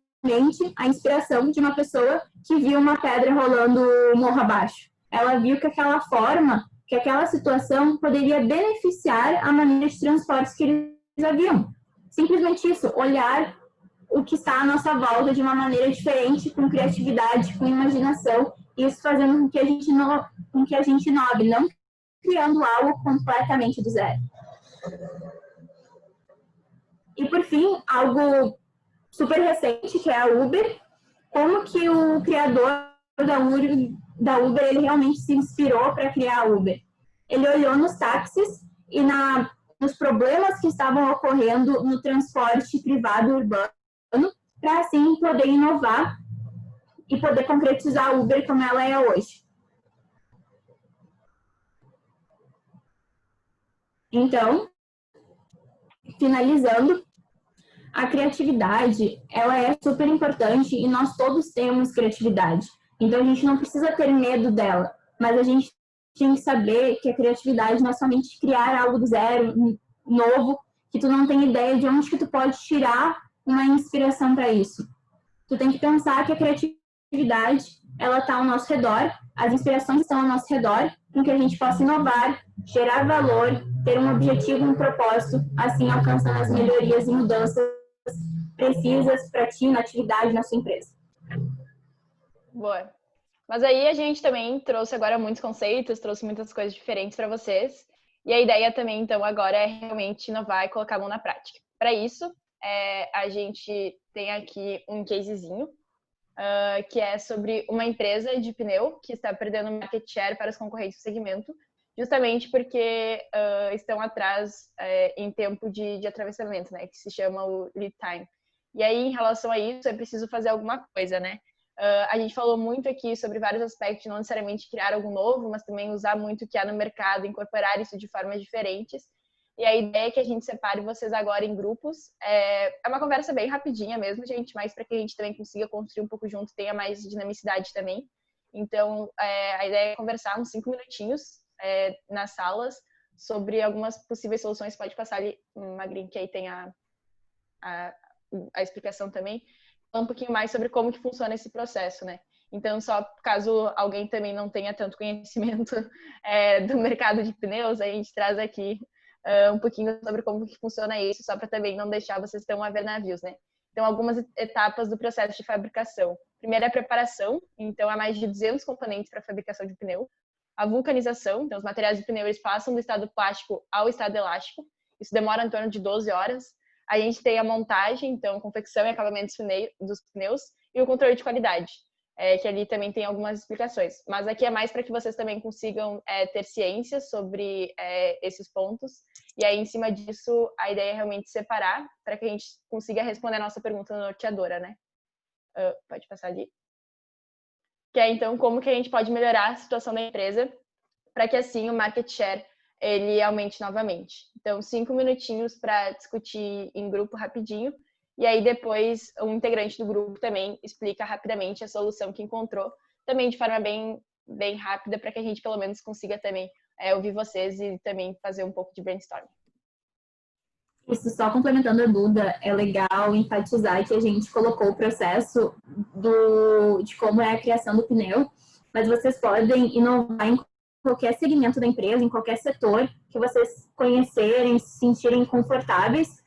a inspiração de uma pessoa que viu uma pedra rolando morro abaixo. Ela viu que aquela forma, que aquela situação poderia beneficiar a maneira de transportes que eles haviam. Simplesmente isso, olhar o que está à nossa volta de uma maneira diferente, com criatividade, com imaginação, isso fazendo com que a gente inove, não criando algo completamente do zero. E, por fim, algo super recente, que é a Uber. Como que o criador da Uber ele realmente se inspirou para criar a Uber? Ele olhou nos táxis e nos problemas que estavam ocorrendo no transporte privado urbano, para assim poder inovar e poder concretizar a Uber como ela é hoje. Então, finalizando, a criatividade, ela é super importante e nós todos temos criatividade. Então, a gente não precisa ter medo dela, mas a gente tem que saber que a criatividade não é somente criar algo do zero, novo, que tu não tem ideia de onde que tu pode tirar uma inspiração para isso. Tu tem que pensar que a criatividade, ela está ao nosso redor, as inspirações estão ao nosso redor, para que a gente possa inovar, gerar valor, ter um objetivo, um propósito, assim alcançando as melhorias e mudanças precisas para ti na atividade, na sua empresa. Boa. Mas aí a gente também trouxe agora muitos conceitos, trouxe muitas coisas diferentes para vocês. E a ideia também, então, agora é realmente inovar e colocar a mão na prática. Para isso, a gente tem aqui um casezinho, que é sobre uma empresa de pneu que está perdendo market share para os concorrentes do segmento, justamente porque estão atrás em tempo de atravessamento, né, que se chama o lead time. E aí, em relação a isso, é preciso fazer alguma coisa, né? A gente falou muito aqui sobre vários aspectos, não necessariamente criar algo novo, mas também usar muito o que há no mercado, incorporar isso de formas diferentes. E a ideia é que a gente separe vocês agora em grupos. É uma conversa bem rapidinha mesmo, gente, mas para que a gente também consiga construir um pouco junto, tenha mais dinamicidade também. Então, a ideia é conversar uns 5 minutinhos nas salas sobre algumas possíveis soluções. Pode passar ali, Magrin, que aí tem a explicação também. Falar um pouquinho mais sobre como que funciona esse processo, né? Então, só caso alguém também não tenha tanto conhecimento do mercado de pneus, a gente traz aqui um pouquinho sobre como que funciona isso, só para também não deixar vocês tão a ver navios, né? Então, algumas etapas do processo de fabricação. Primeiro é a preparação, então há mais de 200 componentes para a fabricação de pneu. A vulcanização, então os materiais de pneu eles passam do estado plástico ao estado elástico. Isso demora em torno de 12 horas. A gente tem a montagem, então confecção e acabamento dos pneus e o controle de qualidade, que ali também tem algumas explicações. Mas aqui é mais para que vocês também consigam ter ciência sobre esses pontos. E aí, em cima disso, a ideia é realmente separar para que a gente consiga responder a nossa pergunta norteadora, né? Pode passar ali. Que é, então, como que a gente pode melhorar a situação da empresa para que assim o market share ele aumente novamente. Então, 5 minutinhos para discutir em grupo rapidinho, e aí depois um integrante do grupo também explica rapidamente a solução que encontrou, também de forma bem rápida, para que a gente pelo menos consiga também ouvir vocês e também fazer um pouco de brainstorming. Isso, só complementando a Duda, é legal enfatizar que a gente colocou o processo de como é a criação do pneu, mas vocês podem inovar em qualquer segmento da empresa, em qualquer setor que vocês conhecerem, se sentirem confortáveis,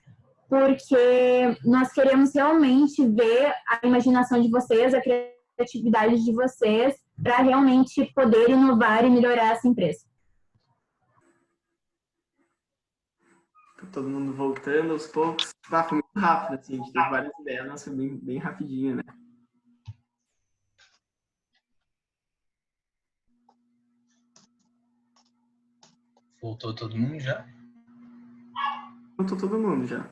porque nós queremos realmente ver a imaginação de vocês, a criatividade de vocês, para realmente poder inovar e melhorar essa empresa. Todo mundo voltando aos poucos. Foi muito rápido, assim, a gente teve várias ideias, mas foi bem rapidinho, né? Voltou todo mundo já? Voltou todo mundo já.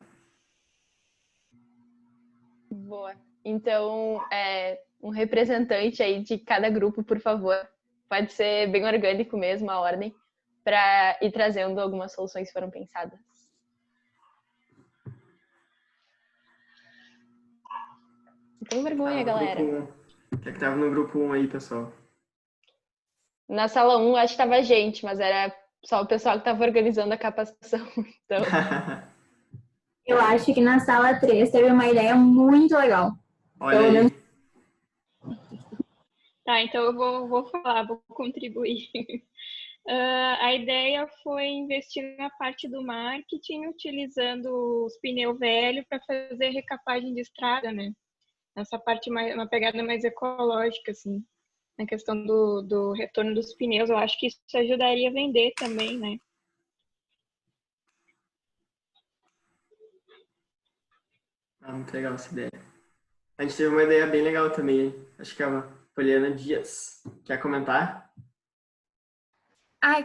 Boa. Então, um representante aí de cada grupo, por favor. Pode ser bem orgânico mesmo a ordem, para ir trazendo algumas soluções que foram pensadas. Não tem vergonha, galera. Quem é que tava no grupo 1 aí, pessoal? Na sala 1, acho que tava gente, mas era só o pessoal que estava organizando a capacitação. Então... Eu acho que na sala 3 teve uma ideia muito legal. Olha aí. Tá, então eu vou falar, vou contribuir. A ideia foi investir na parte do marketing, utilizando os pneus velhos para fazer recapagem de estrada, né? Essa parte, uma pegada mais ecológica, assim, na questão do retorno dos pneus. Eu acho que isso ajudaria a vender também, né? Muito legal essa ideia. A gente teve uma ideia bem legal também. Acho que é a Poliana Dias. Quer comentar?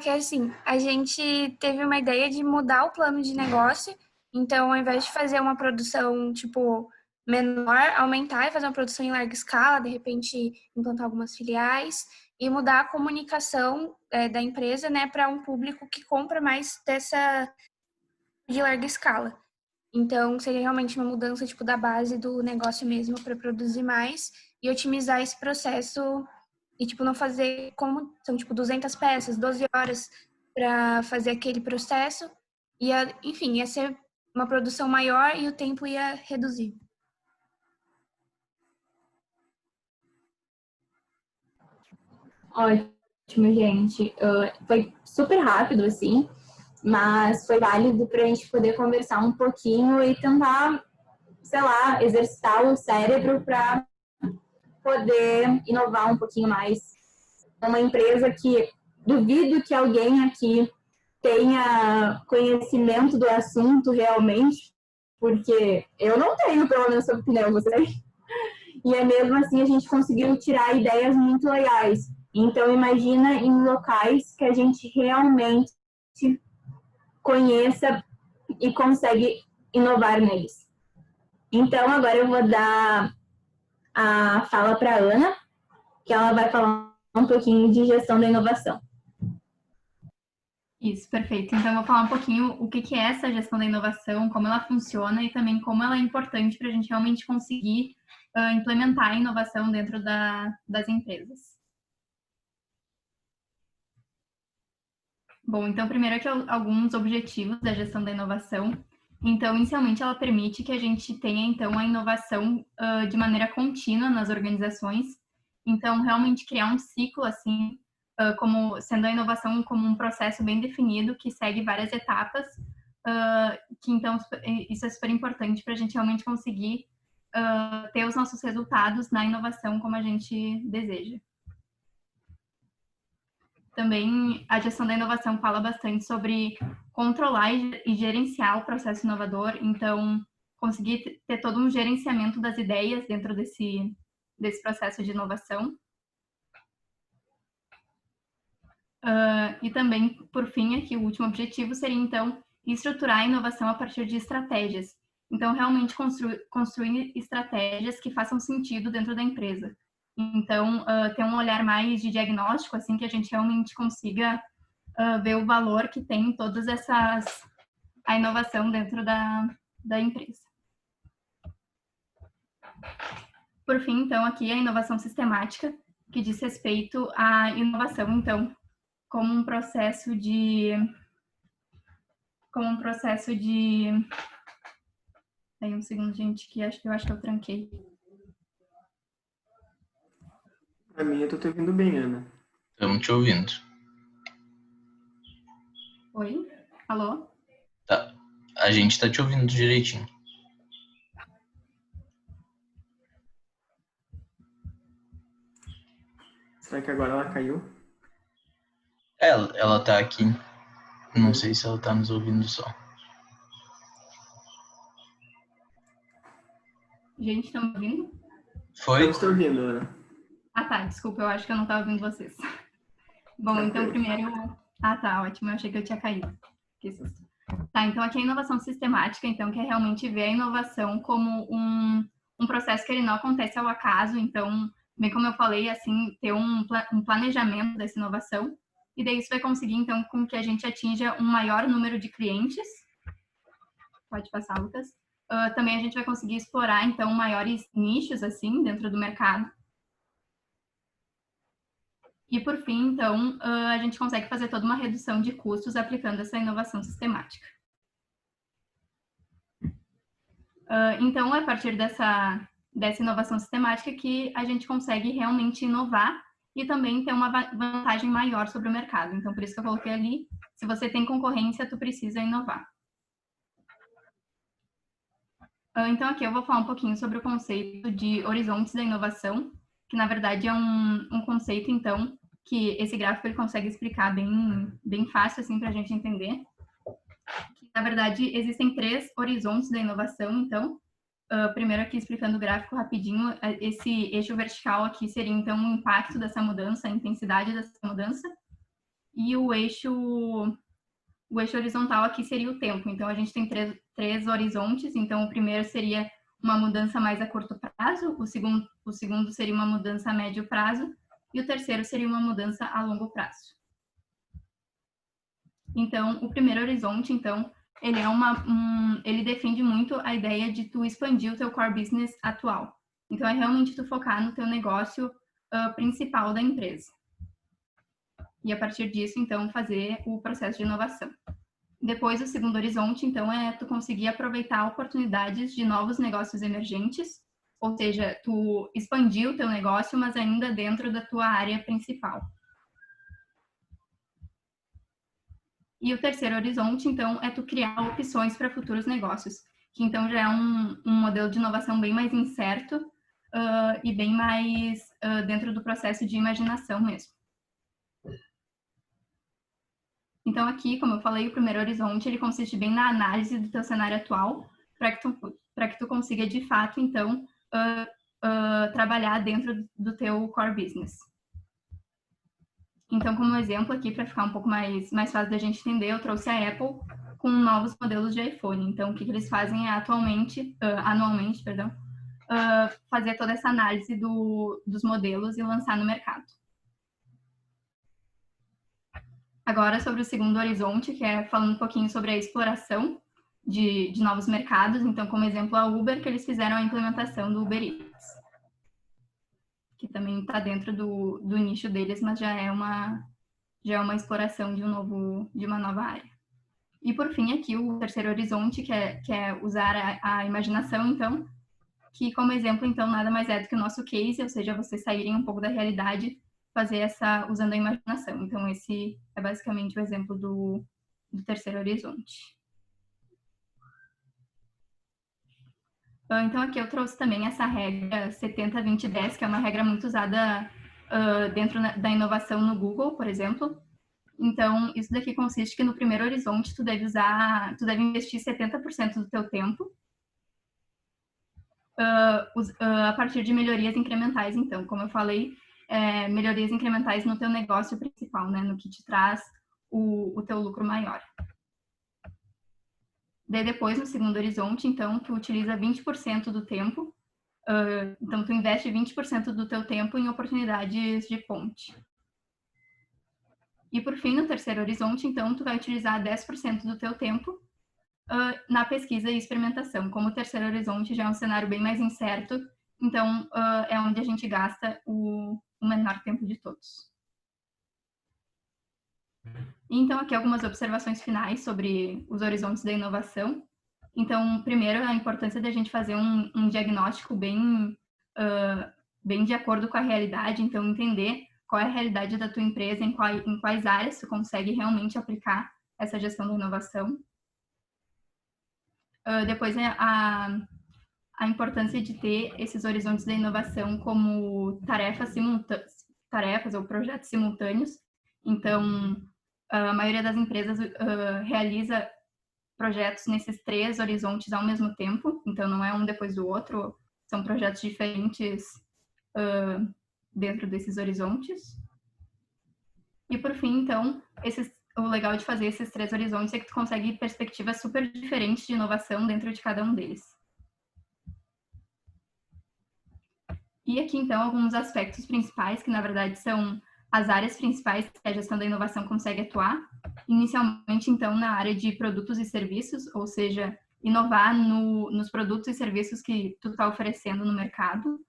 Que assim, a gente teve uma ideia de mudar o plano de negócio. Então, ao invés de fazer uma produção, tipo, menor, aumentar e fazer uma produção em larga escala, de repente implantar algumas filiais e mudar a comunicação da empresa, né, para um público que compra mais dessa de larga escala. Então, seria realmente uma mudança, tipo, da base do negócio mesmo para produzir mais e otimizar esse processo e, tipo, não fazer como são, tipo, 200 peças, 12 horas para fazer aquele processo. Enfim, ia ser uma produção maior e o tempo ia reduzir. Ótimo, gente. Foi super rápido, assim, mas foi válido para a gente poder conversar um pouquinho e tentar, sei lá, exercitar o cérebro para poder inovar um pouquinho mais. Uma empresa que duvido que alguém aqui tenha conhecimento do assunto realmente, porque eu não tenho, pelo menos, sobre pneu, você tem? E mesmo assim a gente conseguiu tirar ideias muito legais. Então, imagina em locais que a gente realmente conheça e consegue inovar neles. Então, agora eu vou dar a fala para a Ana, que ela vai falar um pouquinho de gestão da inovação. Isso, perfeito. Então, eu vou falar um pouquinho o que é essa gestão da inovação, como ela funciona e também como ela é importante para a gente realmente conseguir implementar a inovação dentro das empresas. Bom, então, primeiro aqui alguns objetivos da gestão da inovação. Então, inicialmente, ela permite que a gente tenha, então, a inovação de maneira contínua nas organizações. Então, realmente criar um ciclo, assim, como sendo a inovação como um processo bem definido, que segue várias etapas, que, então, isso é super importante para a gente realmente conseguir ter os nossos resultados na inovação como a gente deseja. Também a gestão da inovação fala bastante sobre controlar e gerenciar o processo inovador, então conseguir ter todo um gerenciamento das ideias dentro desse processo de inovação. E também, por fim, aqui o último objetivo seria, então, estruturar a inovação a partir de estratégias. Então, realmente construir estratégias que façam sentido dentro da empresa. Então, ter um olhar mais de diagnóstico, assim, que a gente realmente consiga ver o valor que tem todas a inovação dentro da empresa. Por fim, então, aqui a inovação sistemática, que diz respeito à inovação, então, como um processo de... Aí um segundo, gente, que eu acho que eu tranquei. Pra mim, eu tô te ouvindo bem, Ana. Estamos te ouvindo. Oi? Alô? Tá. A gente está te ouvindo direitinho. Será que agora ela caiu? Ela tá aqui. Não sei se ela tá nos ouvindo só. Gente, estão me ouvindo? Foi? Estamos te ouvindo, Ana. Ah, tá. Desculpa, eu acho que eu não estava ouvindo vocês. Bom, então primeiro... Ah, tá. Ótimo. Eu achei que eu tinha caído. Que susto. Tá, então aqui é a inovação sistemática, então, que é realmente ver a inovação como um processo que ele não acontece ao acaso. Então, bem como eu falei, assim, ter um planejamento dessa inovação. E daí isso vai conseguir, então, com que a gente atinja um maior número de clientes. Pode passar, Lucas. Também a gente vai conseguir explorar, então, maiores nichos, assim, dentro do mercado. E, por fim, então, a gente consegue fazer toda uma redução de custos aplicando essa inovação sistemática. Então, a partir dessa inovação sistemática que a gente consegue realmente inovar e também ter uma vantagem maior sobre o mercado. Então, por isso que eu coloquei ali, se você tem concorrência, tu precisa inovar. Então, aqui eu vou falar um pouquinho sobre o conceito de horizontes da inovação, que, na verdade, é um conceito, então, que esse gráfico ele consegue explicar bem fácil, assim, para a gente entender. Na verdade, existem 3 horizontes da inovação, então, primeiro aqui explicando o gráfico rapidinho, esse eixo vertical aqui seria, então, o impacto dessa mudança, a intensidade dessa mudança, e o eixo horizontal aqui seria o tempo. Então, a gente tem três horizontes, então, o primeiro seria uma mudança mais a curto prazo, o segundo seria uma mudança a médio prazo, e o terceiro seria uma mudança a longo prazo. Então, o primeiro horizonte, então, ele ele defende muito a ideia de tu expandir o teu core business atual. Então, é realmente tu focar no teu negócio principal da empresa. E a partir disso, então, fazer o processo de inovação. Depois, o segundo horizonte, então, é tu conseguir aproveitar oportunidades de novos negócios emergentes, ou seja, tu expandir o teu negócio, mas ainda dentro da tua área principal. E o terceiro horizonte, então, é tu criar opções para futuros negócios, que então já é um modelo de inovação bem mais incerto e bem mais dentro do processo de imaginação mesmo. Então, aqui, como eu falei, o primeiro horizonte, ele consiste bem na análise do teu cenário atual, para que tu consiga, de fato, então, trabalhar dentro do teu core business. Então, como exemplo aqui, para ficar um pouco mais fácil da gente entender, eu trouxe a Apple com novos modelos de iPhone. Então, o que eles fazem é anualmente, fazer toda essa análise dos modelos e lançar no mercado. Agora, sobre o segundo horizonte, que é falando um pouquinho sobre a exploração de novos mercados. Então, como exemplo, a Uber, que eles fizeram a implementação do Uber Eats, que também está dentro do nicho deles, mas já é uma exploração de uma nova área. E, por fim, aqui, o terceiro horizonte, que é usar a imaginação, então, que, como exemplo, então, nada mais é do que o nosso case, ou seja, vocês saírem um pouco da realidade, fazer usando a imaginação. Então, esse é basicamente o exemplo do terceiro horizonte. Então, aqui eu trouxe também essa regra 70-20-10, que é uma regra muito usada dentro da inovação no Google, por exemplo. Então, isso daqui consiste que no primeiro horizonte tu deve investir 70% do teu tempo a partir de melhorias incrementais. Então, como eu falei, melhorias incrementais no teu negócio principal, né? No que te traz o teu lucro maior. Daí depois, no segundo horizonte, então, tu utiliza 20% do tempo. Então, tu investe 20% do teu tempo em oportunidades de ponte. E por fim, no terceiro horizonte, então, tu vai utilizar 10% do teu tempo na pesquisa e experimentação. Como o terceiro horizonte já é um cenário bem mais incerto, então é onde a gente gasta o menor tempo de todos. Então, aqui algumas observações finais sobre os horizontes da inovação. Então, primeiro, a importância da gente fazer um diagnóstico bem de acordo com a realidade, então entender qual é a realidade da tua empresa, em quais áreas tu consegue realmente aplicar essa gestão da inovação. Depois, a importância de ter esses horizontes da inovação como tarefas ou projetos simultâneos. Então, a maioria das empresas realiza projetos nesses 3 horizontes ao mesmo tempo, então não é um depois do outro, são projetos diferentes dentro desses horizontes. E por fim, então, o legal de fazer esses 3 horizontes é que tu consegue perspectivas super diferentes de inovação dentro de cada um deles. E aqui, então, alguns aspectos principais, que na verdade são as áreas principais que a gestão da inovação consegue atuar. Inicialmente, então, na área de produtos e serviços, ou seja, inovar nos produtos e serviços que tu está oferecendo no mercado.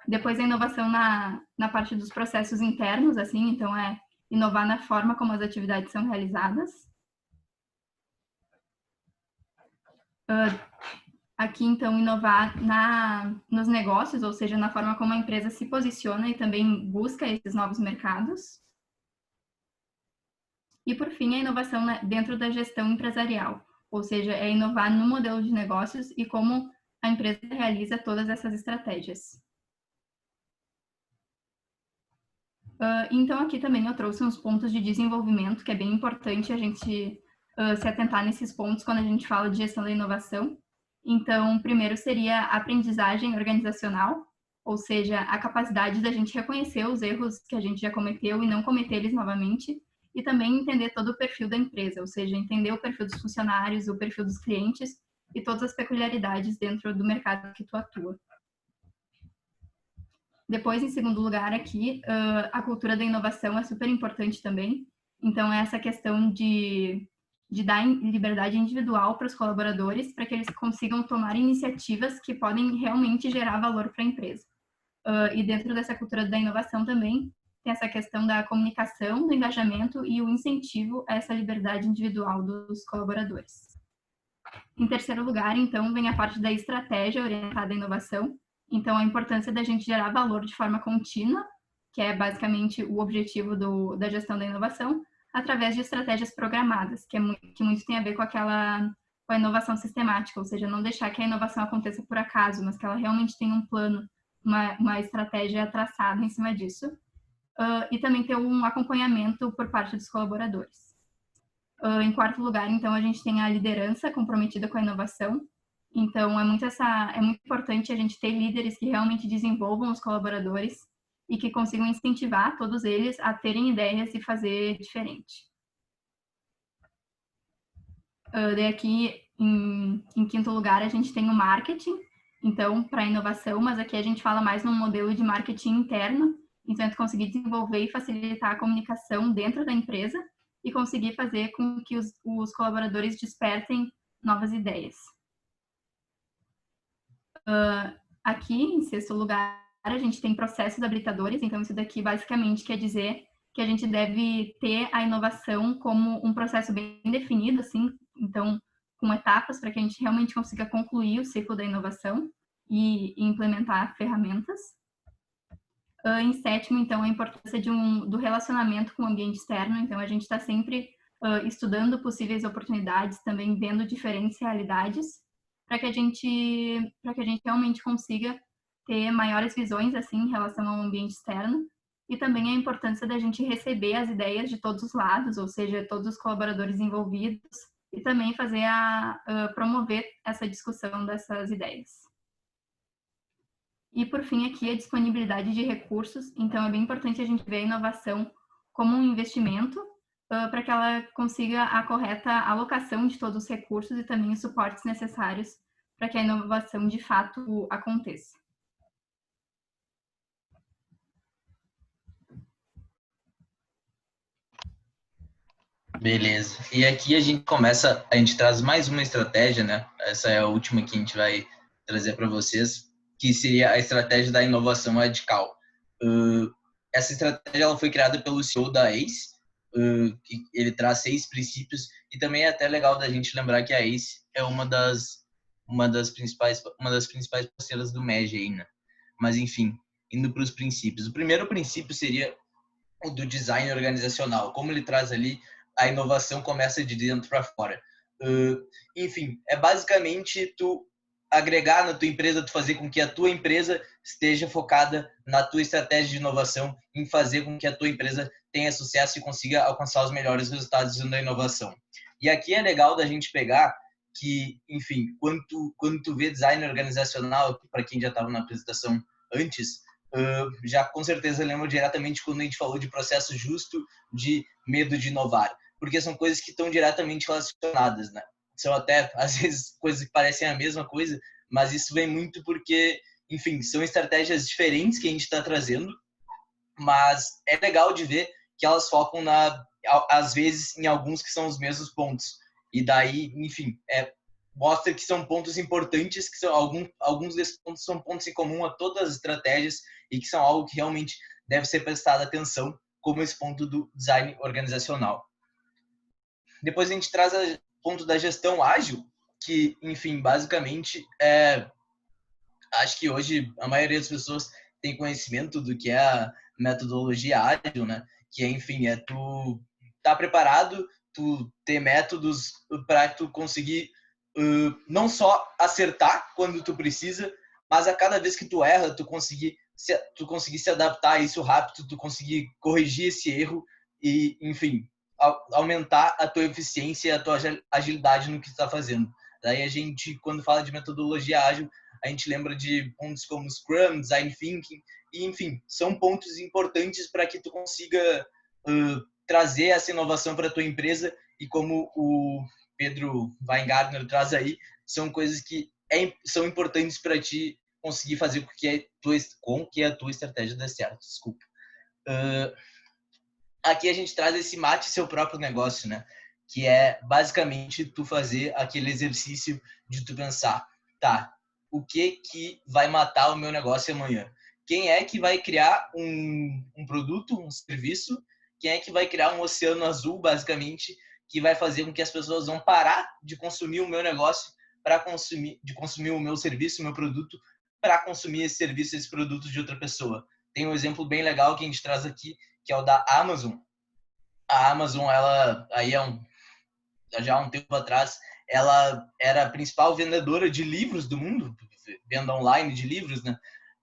Depois, a inovação na parte dos processos internos, assim, então é inovar na forma como as atividades são realizadas. Aqui, então, inovar nos negócios, ou seja, na forma como a empresa se posiciona e também busca esses novos mercados. E, por fim, a inovação dentro da gestão empresarial, ou seja, é inovar no modelo de negócios e como a empresa realiza todas essas estratégias. Então, aqui também eu trouxe uns pontos de desenvolvimento, que é bem importante a gente se atentar nesses pontos quando a gente fala de gestão da inovação. Então, primeiro seria a aprendizagem organizacional, ou seja, a capacidade da gente reconhecer os erros que a gente já cometeu e não cometer eles novamente, e também entender todo o perfil da empresa, ou seja, entender o perfil dos funcionários, o perfil dos clientes e todas as peculiaridades dentro do mercado que tu atua. Depois, em segundo lugar, aqui, a cultura da inovação é super importante também. Então, é essa questão de dar liberdade individual para os colaboradores, para que eles consigam tomar iniciativas que podem realmente gerar valor para a empresa. E dentro dessa cultura da inovação também tem essa questão da comunicação, do engajamento e o incentivo a essa liberdade individual dos colaboradores. Em terceiro lugar, então, vem a parte da estratégia orientada à inovação. Então, a importância da gente gerar valor de forma contínua, que é basicamente o objetivo da gestão da inovação, através de estratégias programadas, que muito tem a ver com a inovação sistemática, ou seja, não deixar que a inovação aconteça por acaso, mas que ela realmente tenha um plano, uma estratégia traçada em cima disso. E também ter um acompanhamento por parte dos colaboradores. Em quarto lugar, então, a gente tem a liderança comprometida com a inovação. Então, é muito importante a gente ter líderes que realmente desenvolvam os colaboradores e que consigam incentivar todos eles a terem ideias e fazer diferente. Daí aqui, em quinto lugar, a gente tem o marketing, então, para inovação, mas aqui a gente fala mais num modelo de marketing interno, então, é conseguir desenvolver e facilitar a comunicação dentro da empresa e conseguir fazer com que os colaboradores despertem novas ideias. Aqui, em sexto lugar, a gente tem processos habilitadores, então isso daqui basicamente quer dizer que a gente deve ter a inovação como um processo bem definido, assim, então com etapas para que a gente realmente consiga concluir o ciclo da inovação e implementar ferramentas. Em sétimo, então, a importância do relacionamento com o ambiente externo, então a gente está sempre estudando possíveis oportunidades, também vendo diferentes realidades, para que a gente realmente consiga ter maiores visões assim em relação ao ambiente externo, e também a importância da gente receber as ideias de todos os lados, ou seja, todos os colaboradores envolvidos, e também fazer promover essa discussão dessas ideias. E por fim aqui a disponibilidade de recursos, então é bem importante a gente ver a inovação como um investimento, para que ela consiga a correta alocação de todos os recursos e também os suportes necessários para que a inovação de fato aconteça. Beleza. E aqui a gente traz mais uma estratégia, né? Essa é a última que a gente vai trazer para vocês, que seria a estratégia da inovação radical. Essa estratégia ela foi criada pelo CEO da ACE, que ele traz 6 princípios, e também é até legal da gente lembrar que a ACE é uma das principais parceiras do MEG aí, né? Mas enfim, indo para os princípios. O primeiro princípio seria o do design organizacional. Como ele traz ali, a inovação começa de dentro para fora. Enfim, é basicamente tu agregar na tua empresa, tu fazer com que a tua empresa esteja focada na tua estratégia de inovação, em fazer com que a tua empresa tenha sucesso e consiga alcançar os melhores resultados usando a inovação. E aqui é legal da gente pegar que, enfim, quando tu vê design organizacional, para quem já estava na apresentação antes, já com certeza lembro diretamente quando a gente falou de processo justo, de medo de inovar, porque são coisas que estão diretamente relacionadas, né? São até, às vezes, coisas que parecem a mesma coisa, mas isso vem muito porque, enfim, são estratégias diferentes que a gente está trazendo, mas é legal de ver que elas focam, às vezes, em alguns que são os mesmos pontos. E daí, enfim, mostra que são pontos importantes, que são alguns desses pontos são pontos em comum a todas as estratégias e que são algo que realmente deve ser prestado atenção, como esse ponto do design organizacional. Depois a gente traz o ponto da gestão ágil, que, enfim, basicamente, acho que hoje a maioria das pessoas tem conhecimento do que é a metodologia ágil, né? Que, enfim, tu tá preparado, tu ter métodos para tu conseguir não só acertar quando tu precisa, mas a cada vez que tu erra, tu conseguir se adaptar a isso rápido, tu conseguir corrigir esse erro e, enfim, aumentar a tua eficiência e a tua agilidade no que tu está fazendo. Daí a gente, quando fala de metodologia ágil, a gente lembra de pontos como Scrum, Design Thinking, e, enfim, são pontos importantes para que tu consiga trazer essa inovação para a tua empresa, e como o Pedro Weingartner traz aí, são coisas que são importantes para ti conseguir fazer com que a tua estratégia dê certo. Desculpa. Aqui a gente traz esse mate seu próprio negócio, né? Que é basicamente tu fazer aquele exercício de tu pensar, tá, o que vai matar o meu negócio amanhã? Quem é que vai criar um produto, um serviço? Quem é que vai criar um oceano azul, basicamente, que vai fazer com que as pessoas vão parar de consumir o meu negócio de consumir o meu serviço, o meu produto, para consumir esse serviço, esse produto de outra pessoa? Tem um exemplo bem legal que a gente traz aqui, que é o da Amazon. A Amazon, ela aí já há um tempo atrás, ela era a principal vendedora de livros do mundo, venda online de livros, né?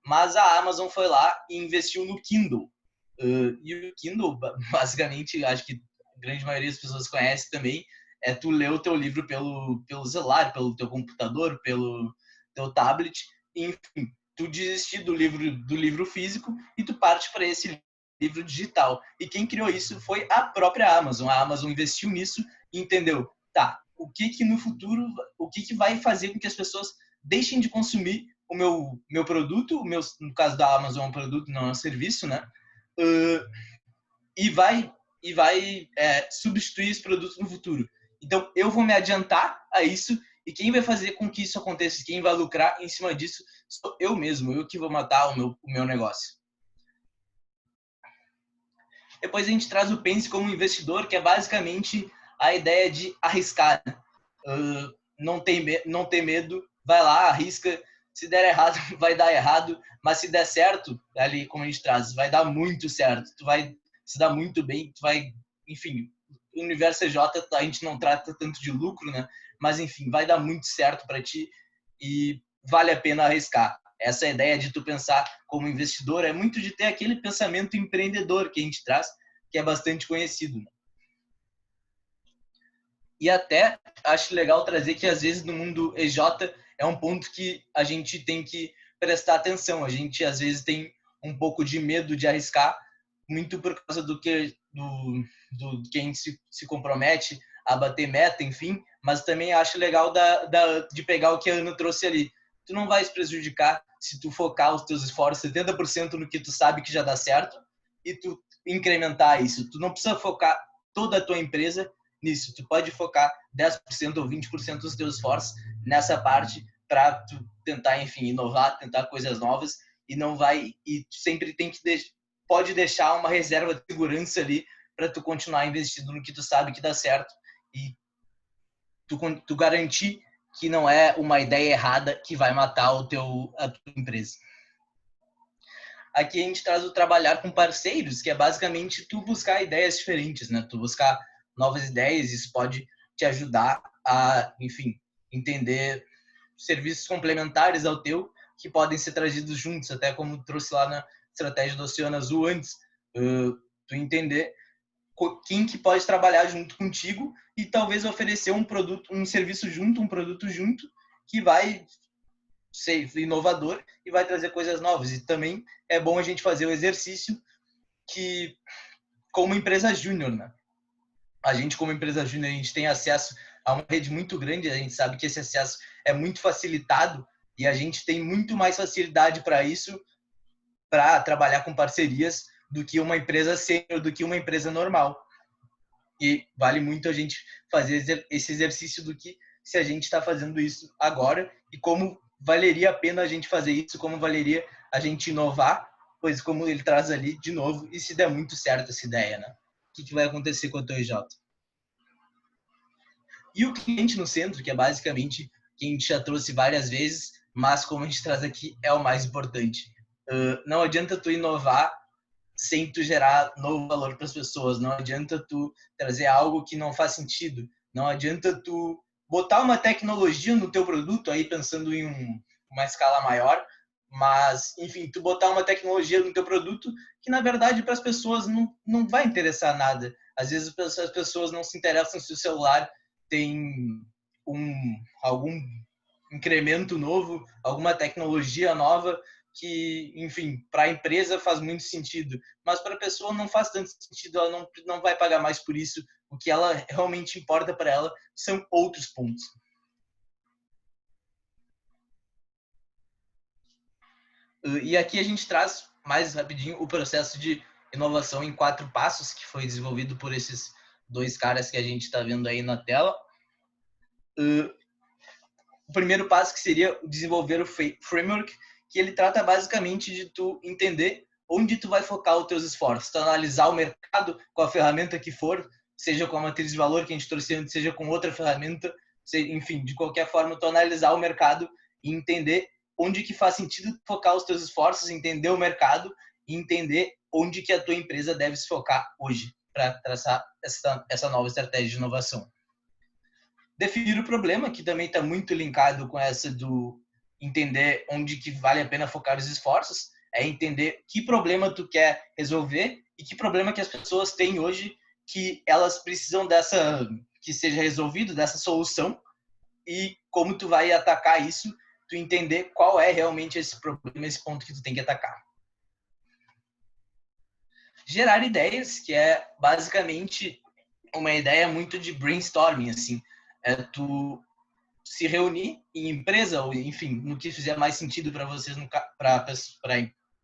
Mas a Amazon foi lá e investiu no Kindle. E o Kindle, basicamente, acho que a grande maioria das pessoas conhece também, é tu ler o teu livro pelo celular, pelo teu computador, pelo teu tablet, enfim, tu desistir do livro físico e tu parte para esse livro digital. E quem criou isso foi a própria Amazon. A Amazon investiu nisso e entendeu, tá, o que no futuro, o que vai fazer com que as pessoas deixem de consumir o meu produto, no caso da Amazon é um produto, não é um serviço, né? E vai substituir esse produto no futuro. Então, eu vou me adiantar a isso, e quem vai fazer com que isso aconteça, quem vai lucrar em cima disso, sou eu mesmo, eu que vou matar o meu negócio. Depois a gente traz o Pense como investidor, que é basicamente a ideia de arriscar. Não ter medo, vai lá, arrisca. Se der errado, vai dar errado, mas se der certo, ali como a gente traz, vai dar muito certo. Tu vai se dar muito bem, tu vai, enfim, o universo EJ a gente não trata tanto de lucro, né? Mas enfim, vai dar muito certo para ti e vale a pena arriscar. Essa ideia de tu pensar como investidor é muito de ter aquele pensamento empreendedor que a gente traz, que é bastante conhecido, né? E até acho legal trazer que às vezes no mundo EJ é um ponto que a gente tem que prestar atenção. A gente às vezes tem um pouco de medo de arriscar, muito por causa do que a gente se compromete a bater meta, enfim, mas também acho legal de pegar o que a Ana trouxe ali. Tu não vai se prejudicar se tu focar os teus esforços 70% no que tu sabe que já dá certo e tu incrementar isso. Tu não precisa focar toda a tua empresa nisso. Tu pode focar 10% ou 20% dos teus esforços nessa parte para tu tentar, enfim, inovar, tentar coisas novas e tu sempre pode deixar uma reserva de segurança ali para tu continuar investindo no que tu sabe que dá certo e tu garantir que não é uma ideia errada que vai matar a tua empresa. Aqui a gente traz o trabalhar com parceiros, que é basicamente tu buscar ideias diferentes, né? Tu buscar novas ideias, isso pode te ajudar a, enfim, entender serviços complementares ao teu que podem ser trazidos juntos, até como trouxe lá na estratégia do Oceano Azul antes, tu entender quem que pode trabalhar junto contigo e talvez oferecer um serviço junto, um produto junto, que vai ser inovador e vai trazer coisas novas. E também é bom a gente fazer o exercício que, como empresa júnior, né? A gente, como empresa júnior, a gente tem acesso a uma rede muito grande, a gente sabe que esse acesso é muito facilitado e a gente tem muito mais facilidade para isso, para trabalhar com parcerias, do que uma empresa sênior, do que uma empresa normal. E vale muito a gente fazer esse exercício do que se a gente está fazendo isso agora e como valeria a pena a gente fazer isso, como valeria a gente inovar, pois como ele traz ali de novo, e se der muito certo essa ideia, né? O que vai acontecer com a tua EJ? E o cliente no centro, que é basicamente que a gente já trouxe várias vezes, mas como a gente traz aqui, é o mais importante. Não adianta tu inovar sem tu gerar novo valor para as pessoas, não adianta tu trazer algo que não faz sentido, não adianta tu botar uma tecnologia no teu produto, aí pensando em uma escala maior, mas, enfim, tu botar uma tecnologia no teu produto que, na verdade, para as pessoas não vai interessar nada. Às vezes as pessoas não se interessam se o celular tem algum incremento novo, alguma tecnologia nova que, enfim, para a empresa faz muito sentido, mas para a pessoa não faz tanto sentido, ela não vai pagar mais por isso. O que ela realmente importa para ela são outros pontos. E aqui a gente traz mais rapidinho o processo de inovação em 4 passos, que foi desenvolvido por esses 2 caras que a gente está vendo aí na tela. O primeiro passo que seria desenvolver o framework, que ele trata basicamente de tu entender onde tu vai focar os teus esforços, tu analisar o mercado com a ferramenta que for, seja com a matriz de valor que a gente trouxe antes, seja com outra ferramenta, enfim, de qualquer forma, tu analisar o mercado e entender onde que faz sentido focar os teus esforços, entender o mercado e entender onde que a tua empresa deve se focar hoje para traçar essa nova estratégia de inovação. Definir o problema, que também está muito linkado com essa do entender onde que vale a pena focar os esforços, é entender que problema tu quer resolver e que problema que as pessoas têm hoje que elas precisam que seja resolvido, dessa solução, e como tu vai atacar isso, tu entender qual é realmente esse problema, esse ponto que tu tem que atacar. Gerar ideias, que é basicamente uma ideia muito de brainstorming, assim, é tu se reunir em empresa, ou enfim, no que fizer mais sentido para vocês, para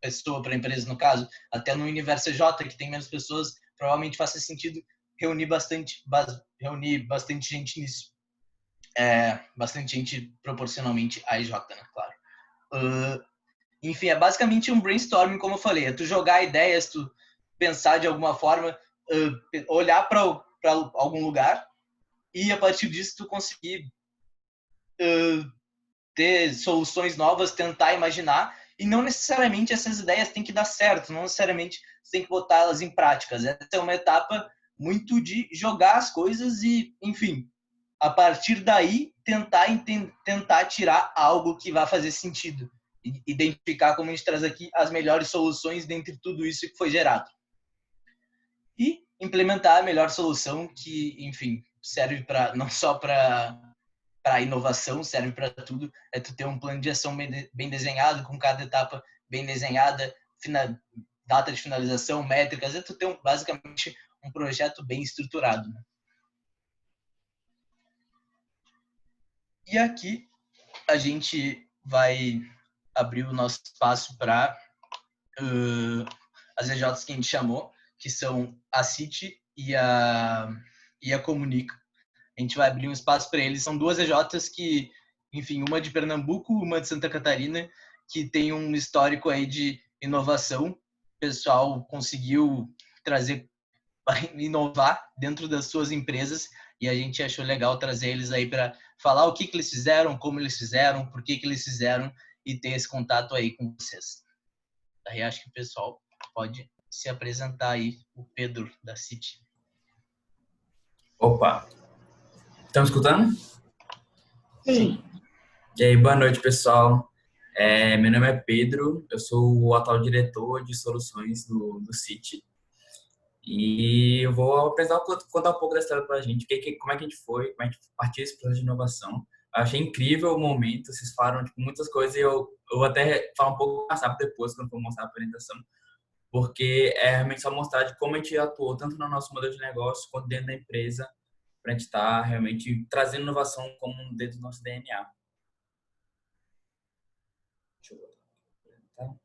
pessoa, para a empresa no caso, até no Universo J, que tem menos pessoas, provavelmente faça sentido reunir bastante gente nisso. Bastante gente proporcionalmente à EJ, né, claro. Enfim, é basicamente um brainstorming, como eu falei, é tu jogar ideias, tu pensar de alguma forma, olhar para algum lugar e a partir disso tu conseguir ter soluções novas, tentar imaginar, e não necessariamente essas ideias têm que dar certo, não necessariamente você tem que botar elas em práticas. Essa é uma etapa muito de jogar as coisas e, enfim, a partir daí tentar tirar algo que vai fazer sentido, identificar, como a gente traz aqui, as melhores soluções dentre tudo isso que foi gerado. E implementar a melhor solução que, enfim, serve não só para inovação, serve para tudo, é tu ter um plano de ação bem desenhado, com cada etapa bem desenhada, data de finalização, métricas, é tu ter basicamente um projeto bem estruturado. Né? E aqui a gente vai abrir o nosso espaço para as EJs que a gente chamou, que são a City e a e a Comunica. A gente vai abrir um espaço para eles. São duas EJs que, enfim, uma de Pernambuco, uma de Santa Catarina, que tem um histórico aí de inovação. O pessoal conseguiu inovar dentro das suas empresas e a gente achou legal trazer eles aí para falar o que eles fizeram, como eles fizeram, por que eles fizeram e ter esse contato aí com vocês. Daí acho que o pessoal pode se apresentar aí, o Pedro da City. Opa, estão me escutando? Sim. E aí, boa noite, pessoal. Meu nome é Pedro, eu sou o atual diretor de soluções do City. E eu vou contar um pouco da história pra gente, como é que a gente foi, como é que a gente partiu desse processo de inovação. Eu achei incrível o momento, vocês falaram muitas coisas e eu vou até falar um pouco mais rápido depois, quando for mostrar a apresentação, porque é realmente só mostrar de como a gente atuou tanto no nosso modelo de negócio quanto dentro da empresa, para a gente estar realmente trazendo inovação como dentro do nosso DNA. Deixa eu botar.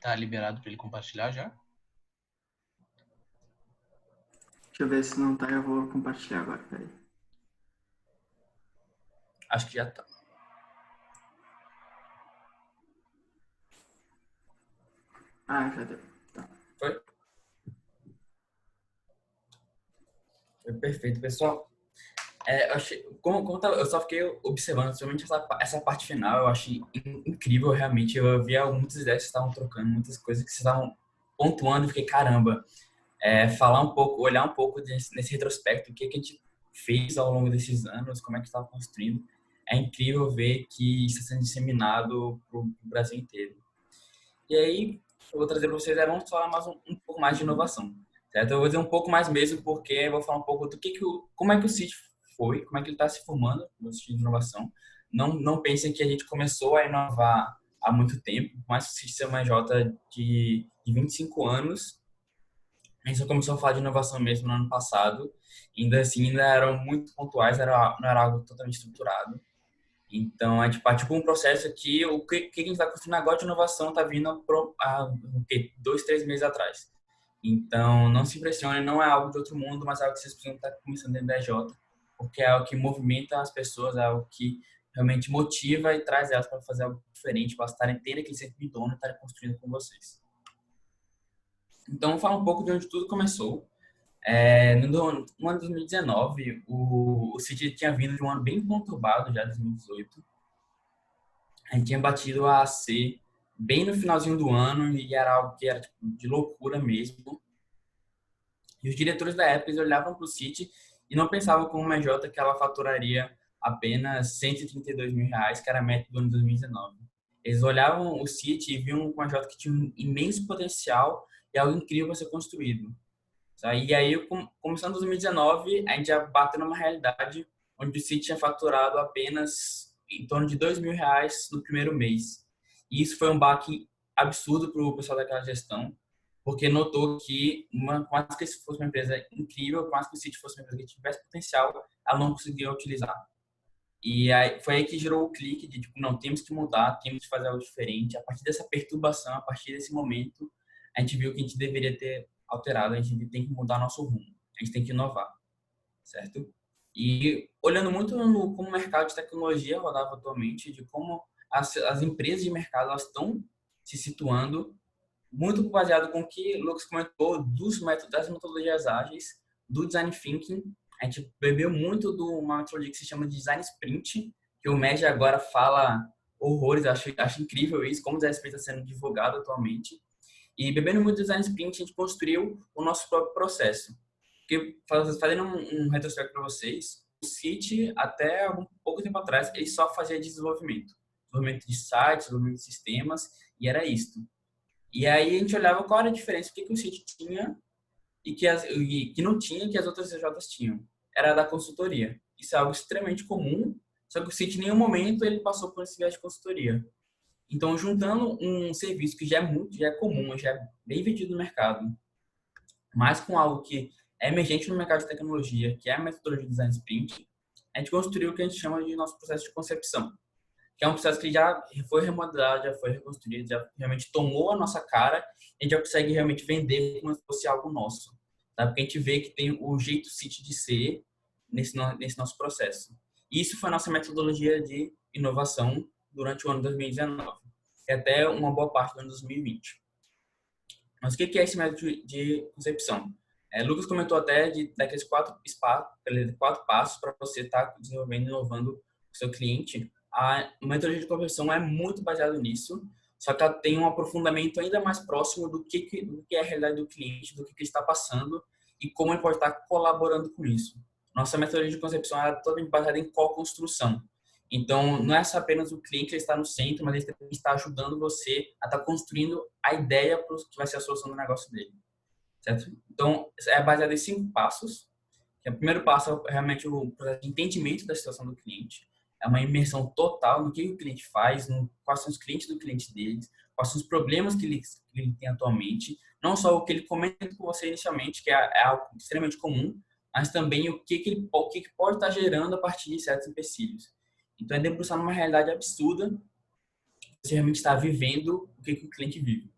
Tá liberado para ele compartilhar já? Deixa eu ver se não tá, eu vou compartilhar agora, peraí. Acho que já tá. Ah, já deu. Tá. Foi perfeito, pessoal. Eu só fiquei observando, somente essa parte final, eu achei incrível, realmente. Eu via muitas ideias que vocês estavam trocando, muitas coisas que vocês estavam pontuando, e fiquei, caramba, falar um pouco, olhar um pouco nesse retrospecto, o que a gente fez ao longo desses anos, como é que estava construindo. É incrível ver que isso está sendo disseminado para o Brasil inteiro. E aí, eu vou trazer para vocês, vamos falar mais um pouco mais de inovação, certo? Eu vou dizer um pouco mais mesmo, porque eu vou falar um pouco do como é que o City foi, como é que ele está se formando no sentido de inovação. Não pensem que a gente começou a inovar há muito tempo, mas o City é uma EJ de 25 anos, a gente só começou a falar de inovação mesmo no ano passado, ainda assim, ainda eram muito pontuais, não era algo totalmente estruturado. Então, a gente partiu para um processo que o que a gente está construindo agora de inovação está vindo há 2, 3 meses atrás. Então, não se impressione, não é algo de outro mundo, mas é algo que vocês precisam estar começando dentro da EJ, porque é algo que movimenta as pessoas, é algo que realmente motiva e traz elas para fazer algo diferente, para estarem tendo aquele sentimento de dono e estarem construindo com vocês. Então, vou falar um pouco de onde tudo começou. No ano de 2019, o City tinha vindo de um ano bem conturbado, já 2018. A gente tinha batido a AC bem no finalzinho do ano e era algo que era tipo, de loucura mesmo. E os diretores da época eles olhavam para o City e não pensavam como uma EJ que ela faturaria apenas R$132 mil, que era a meta do ano 2019. Eles olhavam o City e viam uma EJ que tinha um imenso potencial e algo incrível a ser construído. E aí, começando em 2019, a gente já bateu numa realidade onde o City tinha faturado apenas em torno de R$2 mil no primeiro mês. E isso foi um baque absurdo para o pessoal daquela gestão, porque notou que, por mais que isso fosse uma empresa incrível, por mais que o City fosse uma empresa que tivesse potencial, ela não conseguia utilizar. E aí, foi aí que gerou o clique de, tipo, não, temos que mudar, temos que fazer algo diferente. A partir dessa perturbação, a partir desse momento, a gente viu que a gente deveria ter alterado, a gente tem que mudar nosso rumo, a gente tem que inovar, certo? E olhando muito como o mercado de tecnologia rodava atualmente, de como as empresas de mercado elas estão se situando, muito baseado com o que o Lucas comentou das metodologias ágeis, do design thinking. A gente bebeu muito de uma metodologia que se chama de design sprint, que o MED agora fala horrores, acho incrível isso, como o design sprint está sendo divulgado atualmente. E bebendo muito design sprint, a gente construiu o nosso próprio processo. Porque, fazendo um retrospecto para vocês, o City, até um pouco tempo atrás, ele só fazia desenvolvimento de sites, desenvolvimento de sistemas, e era isto. E aí a gente olhava qual era a diferença, o que o City tinha e que não tinha, que as outras CJs tinham. Era da consultoria. Isso é algo extremamente comum, só que o City, em nenhum momento, ele passou por esse viés de consultoria. Então, juntando um serviço que já é comum, já é bem vendido no mercado, mas com algo que é emergente no mercado de tecnologia, que é a metodologia de design sprint, a gente construiu o que a gente chama de nosso processo de concepção. que é um processo que já foi remodelado, já foi reconstruído, já realmente tomou a nossa cara, e a gente já consegue realmente vender como se fosse algo nosso, tá? Porque a gente vê que tem o jeito City de ser nesse nosso processo. E isso foi a nossa metodologia de inovação durante o ano 2019, e até uma boa parte do ano 2020. Mas o que é esse método de concepção? Lucas comentou até daqueles 4 passos para você estar desenvolvendo e inovando o seu cliente. A metodologia de conversão é muito baseada nisso, só que ela tem um aprofundamento ainda mais próximo do que é a realidade do cliente, do que ele está passando e como ele pode estar colaborando com isso. Nossa metodologia de concepção é totalmente baseada em co-construção. Então, não é só apenas o cliente que está no centro, mas ele também está ajudando você a estar construindo a ideia que vai ser a solução do negócio dele. Certo? Então, é baseado em 5 passos. Que o primeiro passo é realmente o processo de entendimento da situação do cliente. É uma imersão total no que o cliente faz, quais são os clientes do cliente deles, quais são os problemas que ele tem atualmente. Não só o que ele comenta com você inicialmente, que é algo extremamente comum, mas também o que pode estar gerando a partir de certos empecilhos. Então, é debruçar numa realidade absurda, você realmente está vivendo o que o cliente vive.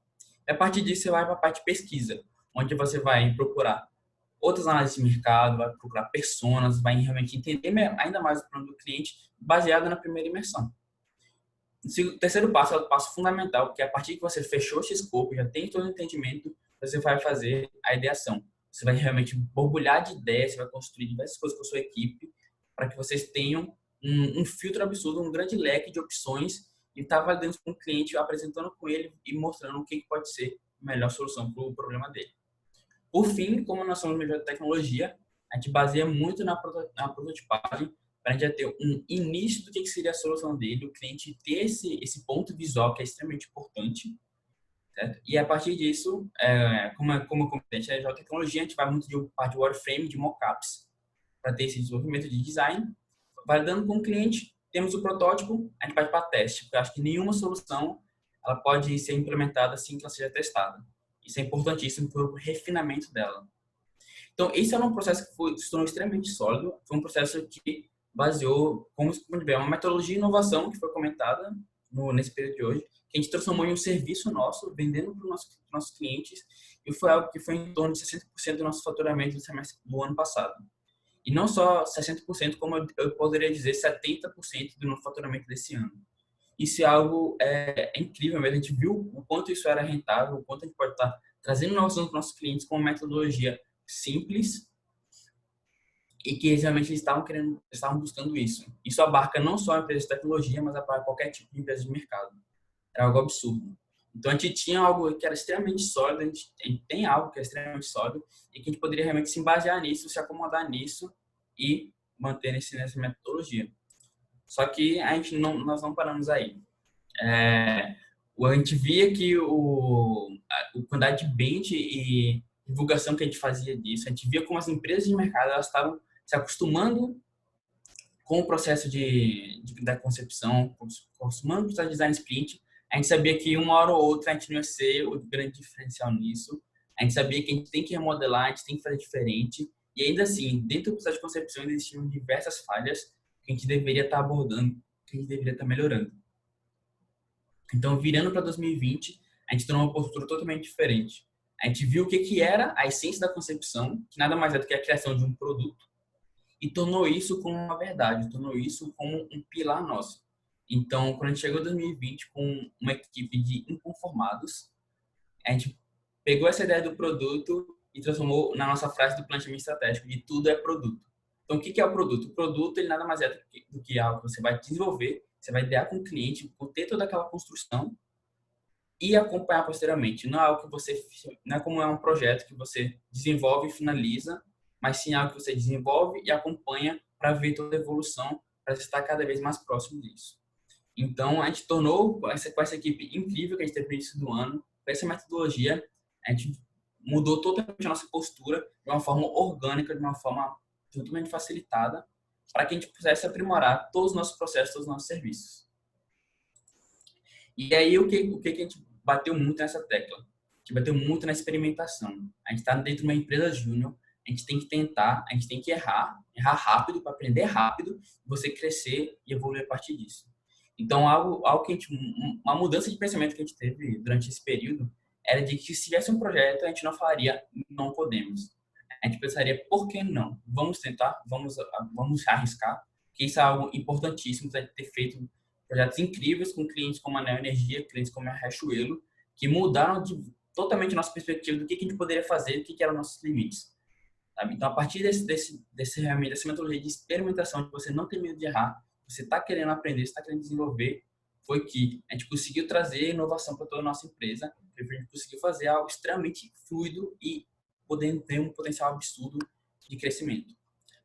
E a partir disso, você vai para a parte de pesquisa, onde você vai procurar outras análises de mercado, vai procurar personas, vai realmente entender ainda mais o plano do cliente, baseado na primeira imersão. O terceiro passo é o passo fundamental, que é a partir que você fechou esse escopo, já tem todo o entendimento, você vai fazer a ideação. Você vai realmente borbulhar de ideias, você vai construir diversas coisas com a sua equipe, para que vocês tenham um filtro absurdo, um grande leque de opções, e estar validando com o cliente, apresentando com ele e mostrando o que pode ser a melhor solução para o problema dele. Por fim, como nós somos melhor de tecnologia, a gente baseia muito na prototipagem para a gente já ter um início do que seria a solução dele, o cliente ter esse ponto visual que é extremamente importante, certo? E a partir disso, como competente na tecnologia, a gente vai muito de parte de wireframe, de mockups, para ter esse desenvolvimento de design. Validando com o cliente, temos o protótipo, a gente vai para teste, porque eu acho que nenhuma solução ela pode ser implementada assim que ela seja testada. Isso é importantíssimo para o refinamento dela. Então, esse era um processo que se tornou extremamente sólido. Foi um processo que baseou, como uma metodologia de inovação que foi comentada nesse período de hoje, que a gente transformou em um serviço nosso, vendendo para os nossos clientes, e foi algo que foi em torno de 60% do nosso faturamento do ano passado. E não só 60%, como eu poderia dizer 70% do nosso faturamento desse ano. Isso é algo incrível mesmo. A gente viu o quanto isso era rentável, o quanto a gente pode estar trazendo inovação para os nossos clientes com uma metodologia simples e que realmente eles estavam buscando isso. Isso abarca não só a empresa de tecnologia, mas abarca qualquer tipo de empresa de mercado. Era algo absurdo. Então, a gente tinha algo que era extremamente sólido, a gente tem algo que é extremamente sólido e que a gente poderia realmente se basear nisso, se acomodar nisso e manter nessa metodologia. Só que nós não paramos aí. A gente via que a quantidade de bench e divulgação que a gente fazia disso, a gente via como as empresas de mercado elas estavam se acostumando com o processo da concepção, acostumando com o processo de design sprint. A gente sabia que uma hora ou outra a gente não ia ser o grande diferencial nisso. A gente sabia que a gente tem que remodelar, a gente tem que fazer diferente. E ainda assim, dentro do processo de concepção existiam diversas falhas que a gente deveria estar abordando, que a gente deveria estar melhorando. Então, virando para 2020, a gente tomou uma postura totalmente diferente. A gente viu o que era a essência da concepção, que nada mais é do que a criação de um produto, e tornou isso como uma verdade, tornou isso como um pilar nosso. Então, quando a gente chegou em 2020 com uma equipe de inconformados, a gente pegou essa ideia do produto e transformou na nossa frase do planejamento estratégico de tudo é produto. Então, o que é o produto? O produto, ele nada mais é do que algo que você vai desenvolver, você vai idear com o cliente, ter toda aquela construção e acompanhar posteriormente. Não é algo que não é como um projeto que você desenvolve e finaliza, mas sim algo que você desenvolve e acompanha para ver toda a evolução, para estar cada vez mais próximo disso. Então, a gente tornou, com essa equipe incrível que a gente teve no início do ano, com essa metodologia, a gente mudou totalmente a nossa postura de uma forma orgânica, de uma forma totalmente facilitada, para que a gente pudesse aprimorar todos os nossos processos, todos os nossos serviços. E aí, o que a gente bateu muito nessa tecla? A gente bateu muito na experimentação. A gente está dentro de uma empresa júnior, a gente tem que tentar, a gente tem que errar rápido para aprender rápido, você crescer e evoluir a partir disso. Então, algo que uma mudança de pensamento que a gente teve durante esse período era de que se tivesse um projeto, a gente não falaria não podemos. A gente pensaria, por que não? Vamos tentar, vamos arriscar, que isso é algo importantíssimo, a gente ter feito projetos incríveis com clientes como a Neo Energia, clientes como a Riachuelo, que mudaram totalmente a nossa perspectiva do que a gente poderia fazer, do que eram nossos limites. Sabe? Então, a partir dessa metodologia de experimentação, de você não ter medo de errar, você está querendo aprender, você está querendo desenvolver, foi que a gente conseguiu trazer inovação para toda a nossa empresa, a gente conseguiu fazer algo extremamente fluido e podendo ter um potencial absurdo de crescimento.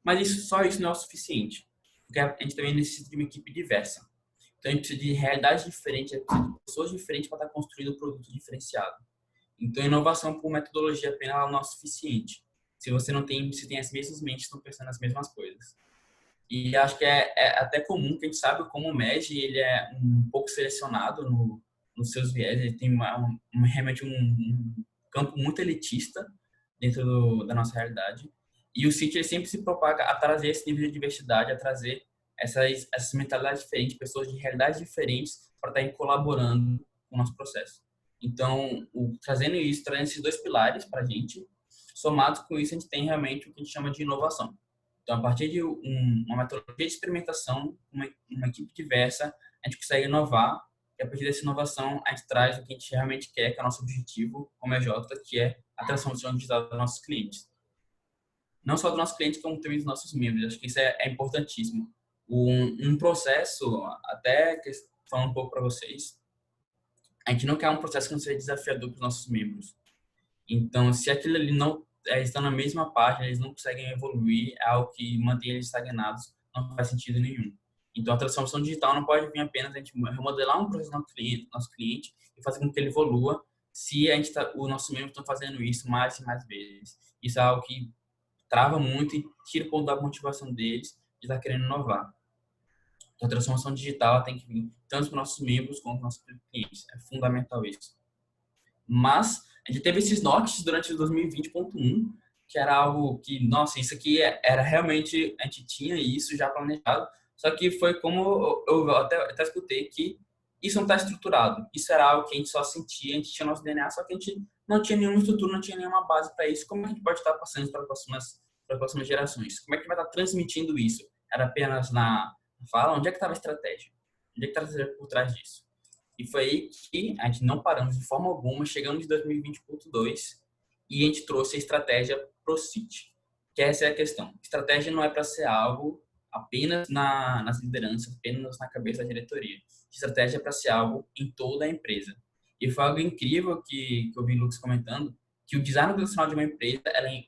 Mas só isso não é o suficiente, porque a gente também necessita de uma equipe diversa. Então, a gente precisa de realidades diferentes, a gente precisa de pessoas diferentes para estar construindo um produto diferenciado. Então, inovação por metodologia apenas não é o suficiente. Se você não tem, se tem as mesmas mentes, estão pensando as mesmas coisas. E acho que é até comum que a gente sabe como o MEG ele é um pouco selecionado nos seus viés, ele tem realmente um campo muito elitista dentro da nossa realidade. E o City ele sempre se propaga a trazer esse nível de diversidade, a trazer essas mentalidades diferentes, pessoas de realidades diferentes para estarem colaborando com o nosso processo. Então, trazendo esses dois pilares para a gente, somados com isso, a gente tem realmente o que a gente chama de inovação. Então, a partir de uma metodologia de experimentação, uma equipe diversa, a gente consegue inovar, e a partir dessa inovação, a gente traz o que a gente realmente quer, que é o nosso objetivo como EJ, que é a transformação digital dos nossos clientes. Não só dos nossos clientes, como também dos nossos membros. Acho que isso é importantíssimo. Um processo, até falando um pouco para vocês, a gente não quer um processo que não seja desafiador para os nossos membros. Então, se aquilo ali não estão na mesma página, eles não conseguem evoluir, é algo que mantém eles estagnados, não faz sentido nenhum. Então, a transformação digital não pode vir apenas a gente remodelar um processo do nosso cliente e fazer com que ele evolua se os nossos membros estão fazendo isso mais e mais vezes. Isso é algo que trava muito e tira um pouco da motivação deles de estar querendo inovar. Então, a transformação digital tem que vir tanto para os nossos membros quanto para os nossos clientes. É fundamental isso. Mas a gente teve esses nortes durante o 2020.1, que era algo que, nossa, isso aqui era realmente, a gente tinha isso já planejado, só que foi como eu até escutei que isso não está estruturado. Isso era algo que a gente só sentia, a gente tinha nosso DNA, só que a gente não tinha nenhuma estrutura, não tinha nenhuma base para isso. Como a gente pode estar passando para as próximas gerações? Como é que vai estar transmitindo isso? Era apenas na fala? Onde é que estava a estratégia? Onde é que estava a estratégia por trás disso? E foi aí que a gente não paramos de forma alguma, chegamos em 2020.2 e a gente trouxe a estratégia pro City. Que essa é a questão. Estratégia não é para ser algo apenas nas lideranças, apenas na cabeça da diretoria. Estratégia é para ser algo em toda a empresa. E foi algo incrível que eu vi o Lucas comentando, que o design organizacional de uma empresa, ela é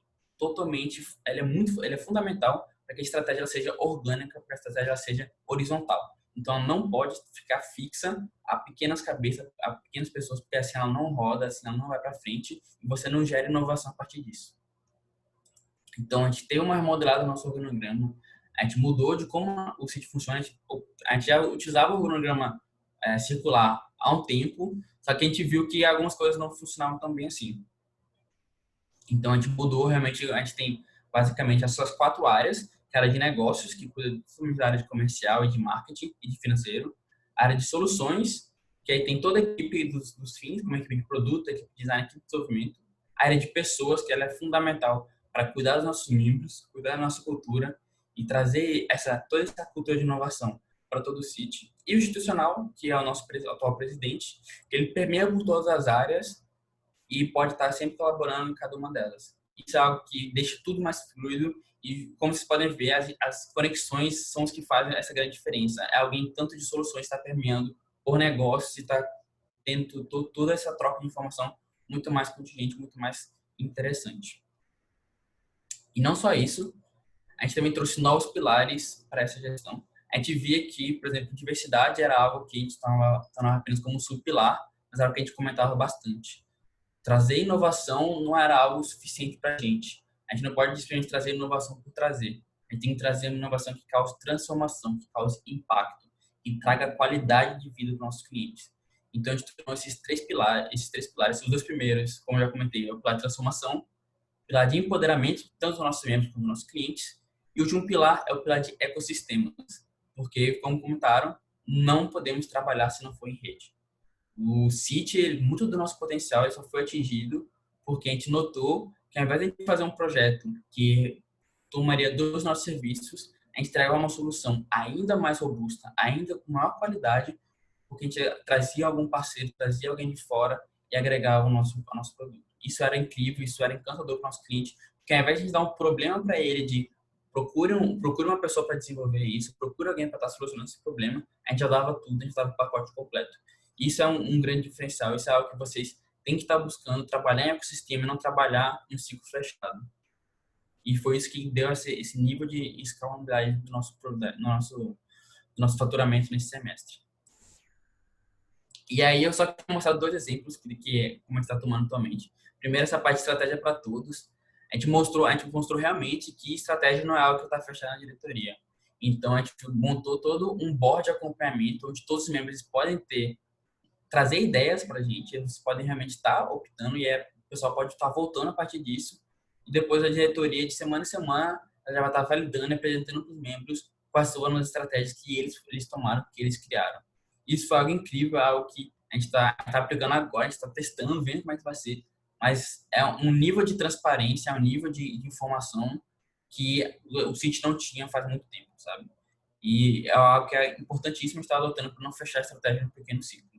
fundamental para que a estratégia ela seja orgânica, para que a estratégia ela seja horizontal. Então, ela não pode ficar fixa a pequenas cabeças, a pequenas pessoas, porque assim ela não roda, assim ela não vai para frente e você não gera inovação a partir disso. Então, a gente tem uma remodelada no nosso organograma, a gente mudou de como o sítio funciona, a gente já utilizava o organograma circular há um tempo, só que a gente viu que algumas coisas não funcionavam tão bem assim. Então, a gente mudou, realmente, a gente tem basicamente as suas 4 áreas, que é a área de negócios, que cuida da área de comercial e de marketing e de financeiro, a área de soluções, que aí tem toda a equipe dos fins, como a equipe de produto, a equipe de design, a equipe de desenvolvimento, a área de pessoas, que ela é fundamental para cuidar dos nossos membros, cuidar da nossa cultura e trazer toda essa cultura de inovação para todo o City. E o institucional, que é o nosso atual presidente, que ele permeia por todas as áreas e pode estar sempre colaborando em cada uma delas. Isso é algo que deixa tudo mais fluido e, como vocês podem ver, as conexões são os que fazem essa grande diferença. É alguém tanto de soluções está permeando por negócios e está tendo toda essa troca de informação muito mais contingente, muito mais interessante. E não só isso, a gente também trouxe novos pilares para essa gestão. A gente via que, por exemplo, diversidade era algo que a gente estava apenas como subpilar, mas era algo que a gente comentava bastante. Trazer inovação não era algo suficiente para a gente. A gente não pode simplesmente trazer inovação por trazer. A gente tem que trazer uma inovação que cause transformação, que cause impacto e traga qualidade de vida para os nossos clientes. Então, a gente trouxe esses três pilares, os 2 primeiros, como eu já comentei, é o pilar de transformação, o pilar de empoderamento, tanto dos nossos membros como dos nossos clientes, e o último pilar é o pilar de ecossistemas, porque, como comentaram, não podemos trabalhar se não for em rede. O CIT, muito do nosso potencial ele só foi atingido porque a gente notou que, ao invés de a gente fazer um projeto que tomaria dos nossos serviços, a gente entregava uma solução ainda mais robusta, ainda com maior qualidade, porque a gente trazia algum parceiro, trazia alguém de fora e agregava o nosso produto. Isso era incrível, isso era encantador para o nosso cliente, porque ao invés de a gente dar um problema para ele de procure uma pessoa para desenvolver isso, procure alguém para estar solucionando esse problema, a gente já dava tudo, a gente dava o pacote completo. Isso é um grande diferencial, isso é algo que vocês têm que estar buscando, trabalhar em ecossistema e não trabalhar em um ciclo fechado. E foi isso que deu esse nível de escalabilidade do nosso faturamento nesse semestre. E aí eu só quero mostrar 2 exemplos que é como a gente está tomando atualmente. Primeiro, essa parte de estratégia para todos. A gente mostrou realmente que estratégia não é algo que está fechado na diretoria. Então, a gente montou todo um board de acompanhamento, onde todos os membros podem trazer ideias para a gente, eles podem realmente estar optando e o pessoal pode estar voltando a partir disso. E depois a diretoria, de semana em semana, ela já vai estar validando e apresentando para os membros quais foram as estratégias que eles tomaram, que eles criaram. Isso foi algo incrível, algo que a gente está aplicando agora, a gente está testando, vendo como é que vai ser. Mas é um nível de transparência, é um nível de informação que o CIT não tinha faz muito tempo, sabe? E é algo que é importantíssimo estar adotando para não fechar a estratégia no pequeno ciclo.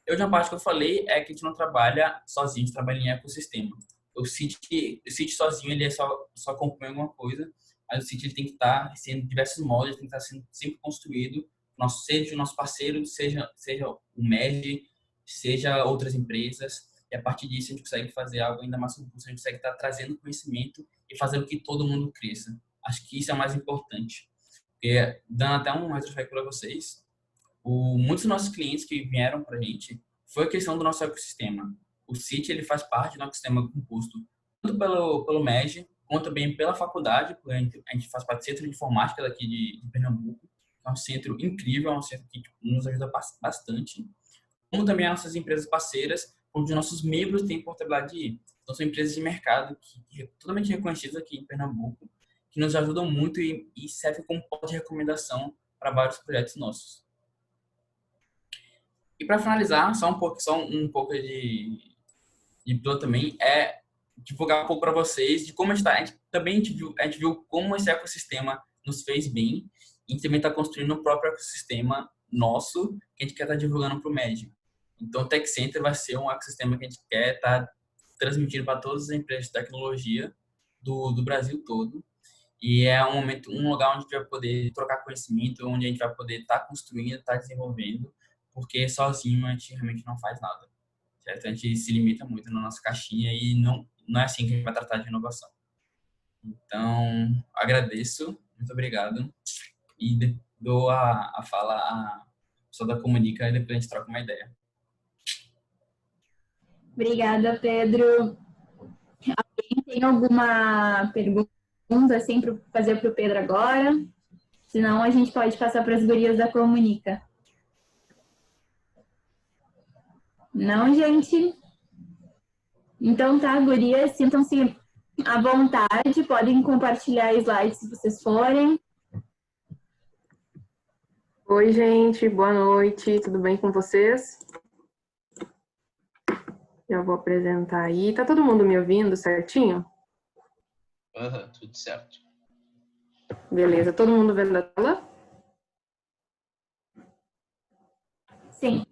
A última parte que eu falei é que a gente não trabalha sozinho, a gente trabalha em ecossistema. O CIT sozinho, ele só compõe alguma coisa, mas o CIT ele tem que estar sendo diversos moldes, tem que estar sendo sempre construído, seja o nosso parceiro, seja o MED, seja outras empresas, e a partir disso a gente consegue fazer algo ainda mais robusto, a gente consegue estar trazendo conhecimento e fazendo que todo mundo cresça. Acho que isso é o mais importante. Porque, dando até um retrospecto para vocês, muitos dos nossos clientes que vieram para a gente foi a questão do nosso ecossistema. O CIT ele faz parte do ecossistema composto tanto pelo MEG, quanto também pela faculdade, porque a gente faz parte do Centro de Informática daqui de Pernambuco. É um centro incrível, é um centro que nos ajuda bastante. Como também as nossas empresas parceiras, onde nossos membros têm portabilidade de ir. Então, são empresas de mercado que totalmente reconhecidas aqui em Pernambuco, que nos ajudam muito e servem como ponto de recomendação para vários projetos nossos. E para finalizar, só um pouco de plano também, é divulgar um pouco para vocês de como a gente viu como esse ecossistema nos fez bem, e a gente também está construindo o próprio ecossistema nosso, que a gente quer estar divulgando para o MED. Então, o Tech Center vai ser um ecossistema que a gente quer estar transmitindo para todas as empresas de tecnologia do Brasil todo. E é um lugar onde a gente vai poder trocar conhecimento, onde a gente vai poder estar construindo, estar desenvolvendo, porque sozinho a gente realmente não faz nada, certo? A gente se limita muito na nossa caixinha e não é assim que a gente vai tratar de inovação. Então, agradeço, muito obrigado, e dou a fala à pessoa da Comunica e depois a gente troca uma ideia. Obrigada, Pedro. Alguém tem alguma pergunta assim para fazer para o Pedro agora? Senão a gente pode passar para as gurias da Comunica. Não, gente? Então tá, gurias, sintam-se à vontade, podem compartilhar slides se vocês forem. Oi, gente, boa noite, tudo bem com vocês? Já vou apresentar aí. Tá todo mundo me ouvindo certinho? Tudo certo. Beleza, todo mundo vendo a tela? Sim.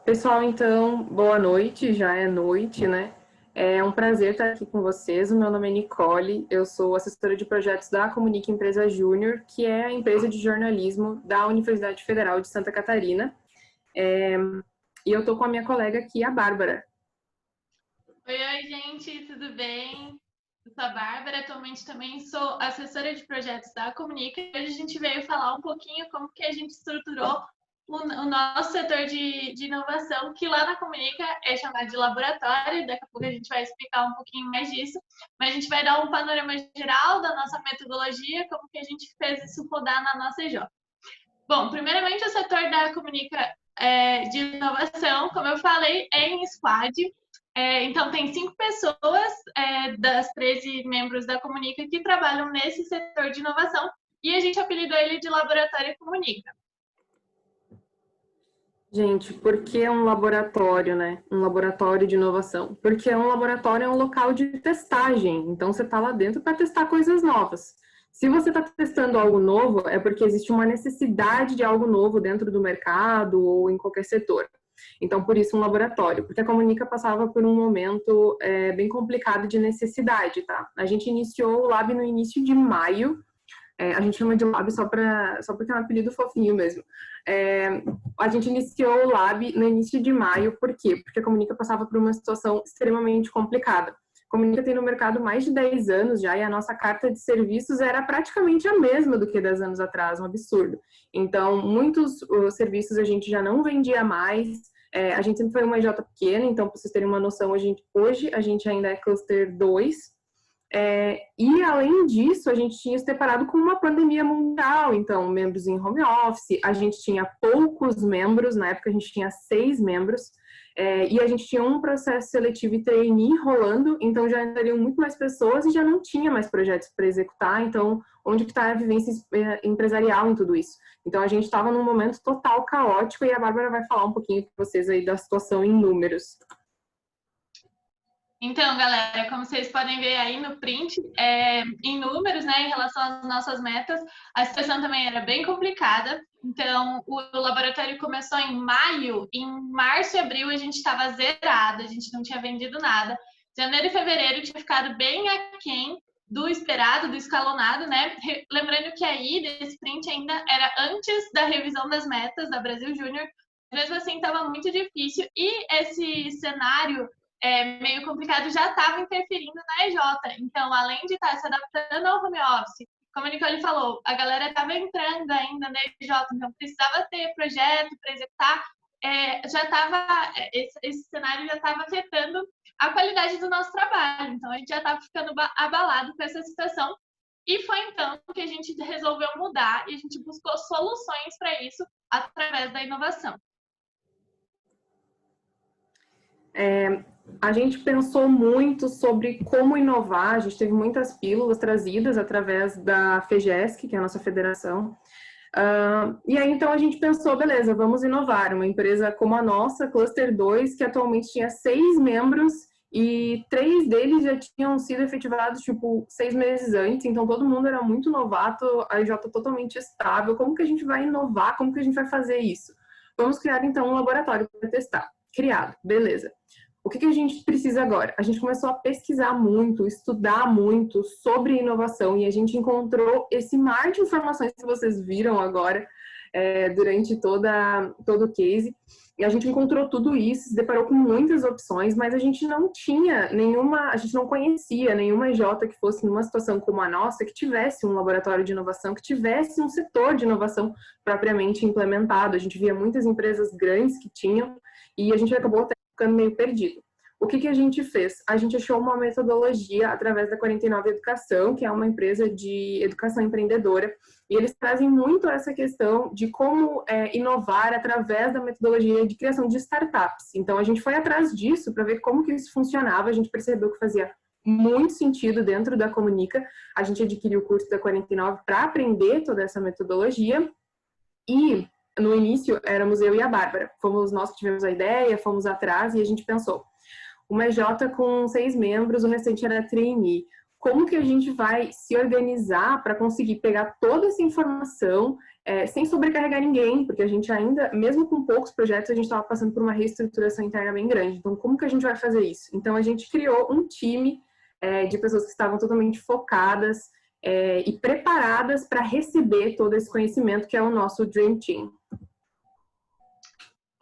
Pessoal, então, boa noite, já é noite, né? É um prazer estar aqui com vocês. O meu nome é Nicole, eu sou assessora de projetos da Comunica Empresa Júnior, que é a empresa de jornalismo da Universidade Federal de Santa Catarina. E eu tô com a minha colega aqui, a Bárbara. Oi, gente, tudo bem? Eu sou a Bárbara, atualmente também sou assessora de projetos da Comunica. Hoje a gente veio falar um pouquinho como que a gente estruturou o nosso setor de inovação, que lá na Comunica é chamado de laboratório. Daqui a pouco a gente vai explicar um pouquinho mais disso, mas a gente vai dar um panorama geral da nossa metodologia, como que a gente fez isso rodar na nossa EJ. Bom, primeiramente o setor da Comunica de inovação, como eu falei, é em squad. Então, tem 5 pessoas das 13 membros da Comunica que trabalham nesse setor de inovação, e a gente apelidou ele de Laboratório Comunica. Gente, por que um laboratório, né? Um laboratório de inovação? Porque um laboratório é um local de testagem, então você está lá dentro para testar coisas novas. Se você está testando algo novo, é porque existe uma necessidade de algo novo dentro do mercado ou em qualquer setor. Então, por isso, um laboratório. Porque a Comunica passava por um momento bem complicado de necessidade, tá? A gente iniciou o Lab no início de maio. A gente chama de Lab só porque é um apelido fofinho mesmo. A gente iniciou o Lab no início de maio, por quê? Porque a Comunica passava por uma situação extremamente complicada. A Comunica tem no mercado mais de 10 anos já, e a nossa carta de serviços era praticamente a mesma do que 10 anos atrás, um absurdo. Então, muitos serviços a gente já não vendia mais, a gente sempre foi uma EJ pequena, então, para vocês terem uma noção, hoje a gente ainda é Cluster 2, e além disso, a gente tinha se deparado com uma pandemia mundial, então membros em home office, a gente tinha poucos membros, na época a gente tinha 6 membros, e a gente tinha um processo seletivo e trainee rolando, então já entrariam muito mais pessoas e já não tinha mais projetos para executar, então onde que está a vivência empresarial em tudo isso? Então a gente estava num momento total caótico e a Bárbara vai falar um pouquinho com vocês aí da situação em números. Então, galera, como vocês podem ver aí no print, em números, né, em relação às nossas metas, a situação também era bem complicada. Então, o laboratório começou em maio, em março e abril a gente estava zerado, a gente não tinha vendido nada. Janeiro e fevereiro tinha ficado bem aquém do esperado, do escalonado, né? Lembrando que aí, desse print ainda era antes da revisão das metas da Brasil Júnior, mesmo assim estava muito difícil, e esse cenário meio complicado já estava interferindo na EJ. Então, além de estar se adaptando ao home office, como a Nicole falou, a galera estava entrando ainda na EJ, então precisava ter projeto para executar. Esse cenário já estava afetando a qualidade do nosso trabalho. Então, a gente já estava ficando abalado com essa situação. E foi então que a gente resolveu mudar e a gente buscou soluções para isso através da inovação. A gente pensou muito sobre como inovar, a gente teve muitas pílulas trazidas através da FEGESC, que é a nossa federação, e aí então a gente pensou, beleza, vamos inovar, uma empresa como a nossa, Cluster 2, que atualmente tinha 6 membros e 3 deles já tinham sido efetivados, tipo, 6 meses antes, então todo mundo era muito novato, a EJ totalmente estável, como que a gente vai inovar, como que a gente vai fazer isso? Vamos criar então um laboratório para testar. Criado, beleza. O que a gente precisa agora? A gente começou a pesquisar muito, estudar muito sobre inovação e a gente encontrou esse mar de informações que vocês viram agora durante todo o case. E a gente encontrou tudo isso, se deparou com muitas opções, mas a gente não tinha a gente não conhecia nenhuma EJ que fosse numa situação como a nossa, que tivesse um laboratório de inovação, que tivesse um setor de inovação propriamente implementado. A gente via muitas empresas grandes que tinham, e a gente acabou até ficando meio perdido. O que a gente fez? A gente achou uma metodologia através da 49 Educação, que é uma empresa de educação empreendedora, e eles trazem muito essa questão de como inovar através da metodologia de criação de startups. Então, a gente foi atrás disso para ver como que isso funcionava, a gente percebeu que fazia muito sentido dentro da Comunica, a gente adquiriu o curso da 49 para aprender toda essa metodologia, e no início, éramos eu e a Bárbara. Fomos nós que tivemos a ideia, fomos atrás e a gente pensou. Uma EJ com 6 membros, o restante era trainee. Como que a gente vai se organizar para conseguir pegar toda essa informação sem sobrecarregar ninguém? Porque a gente ainda, mesmo com poucos projetos, a gente estava passando por uma reestruturação interna bem grande. Então, como que a gente vai fazer isso? Então, a gente criou um time de pessoas que estavam totalmente focadas e preparadas para receber todo esse conhecimento, que é o nosso Dream Team.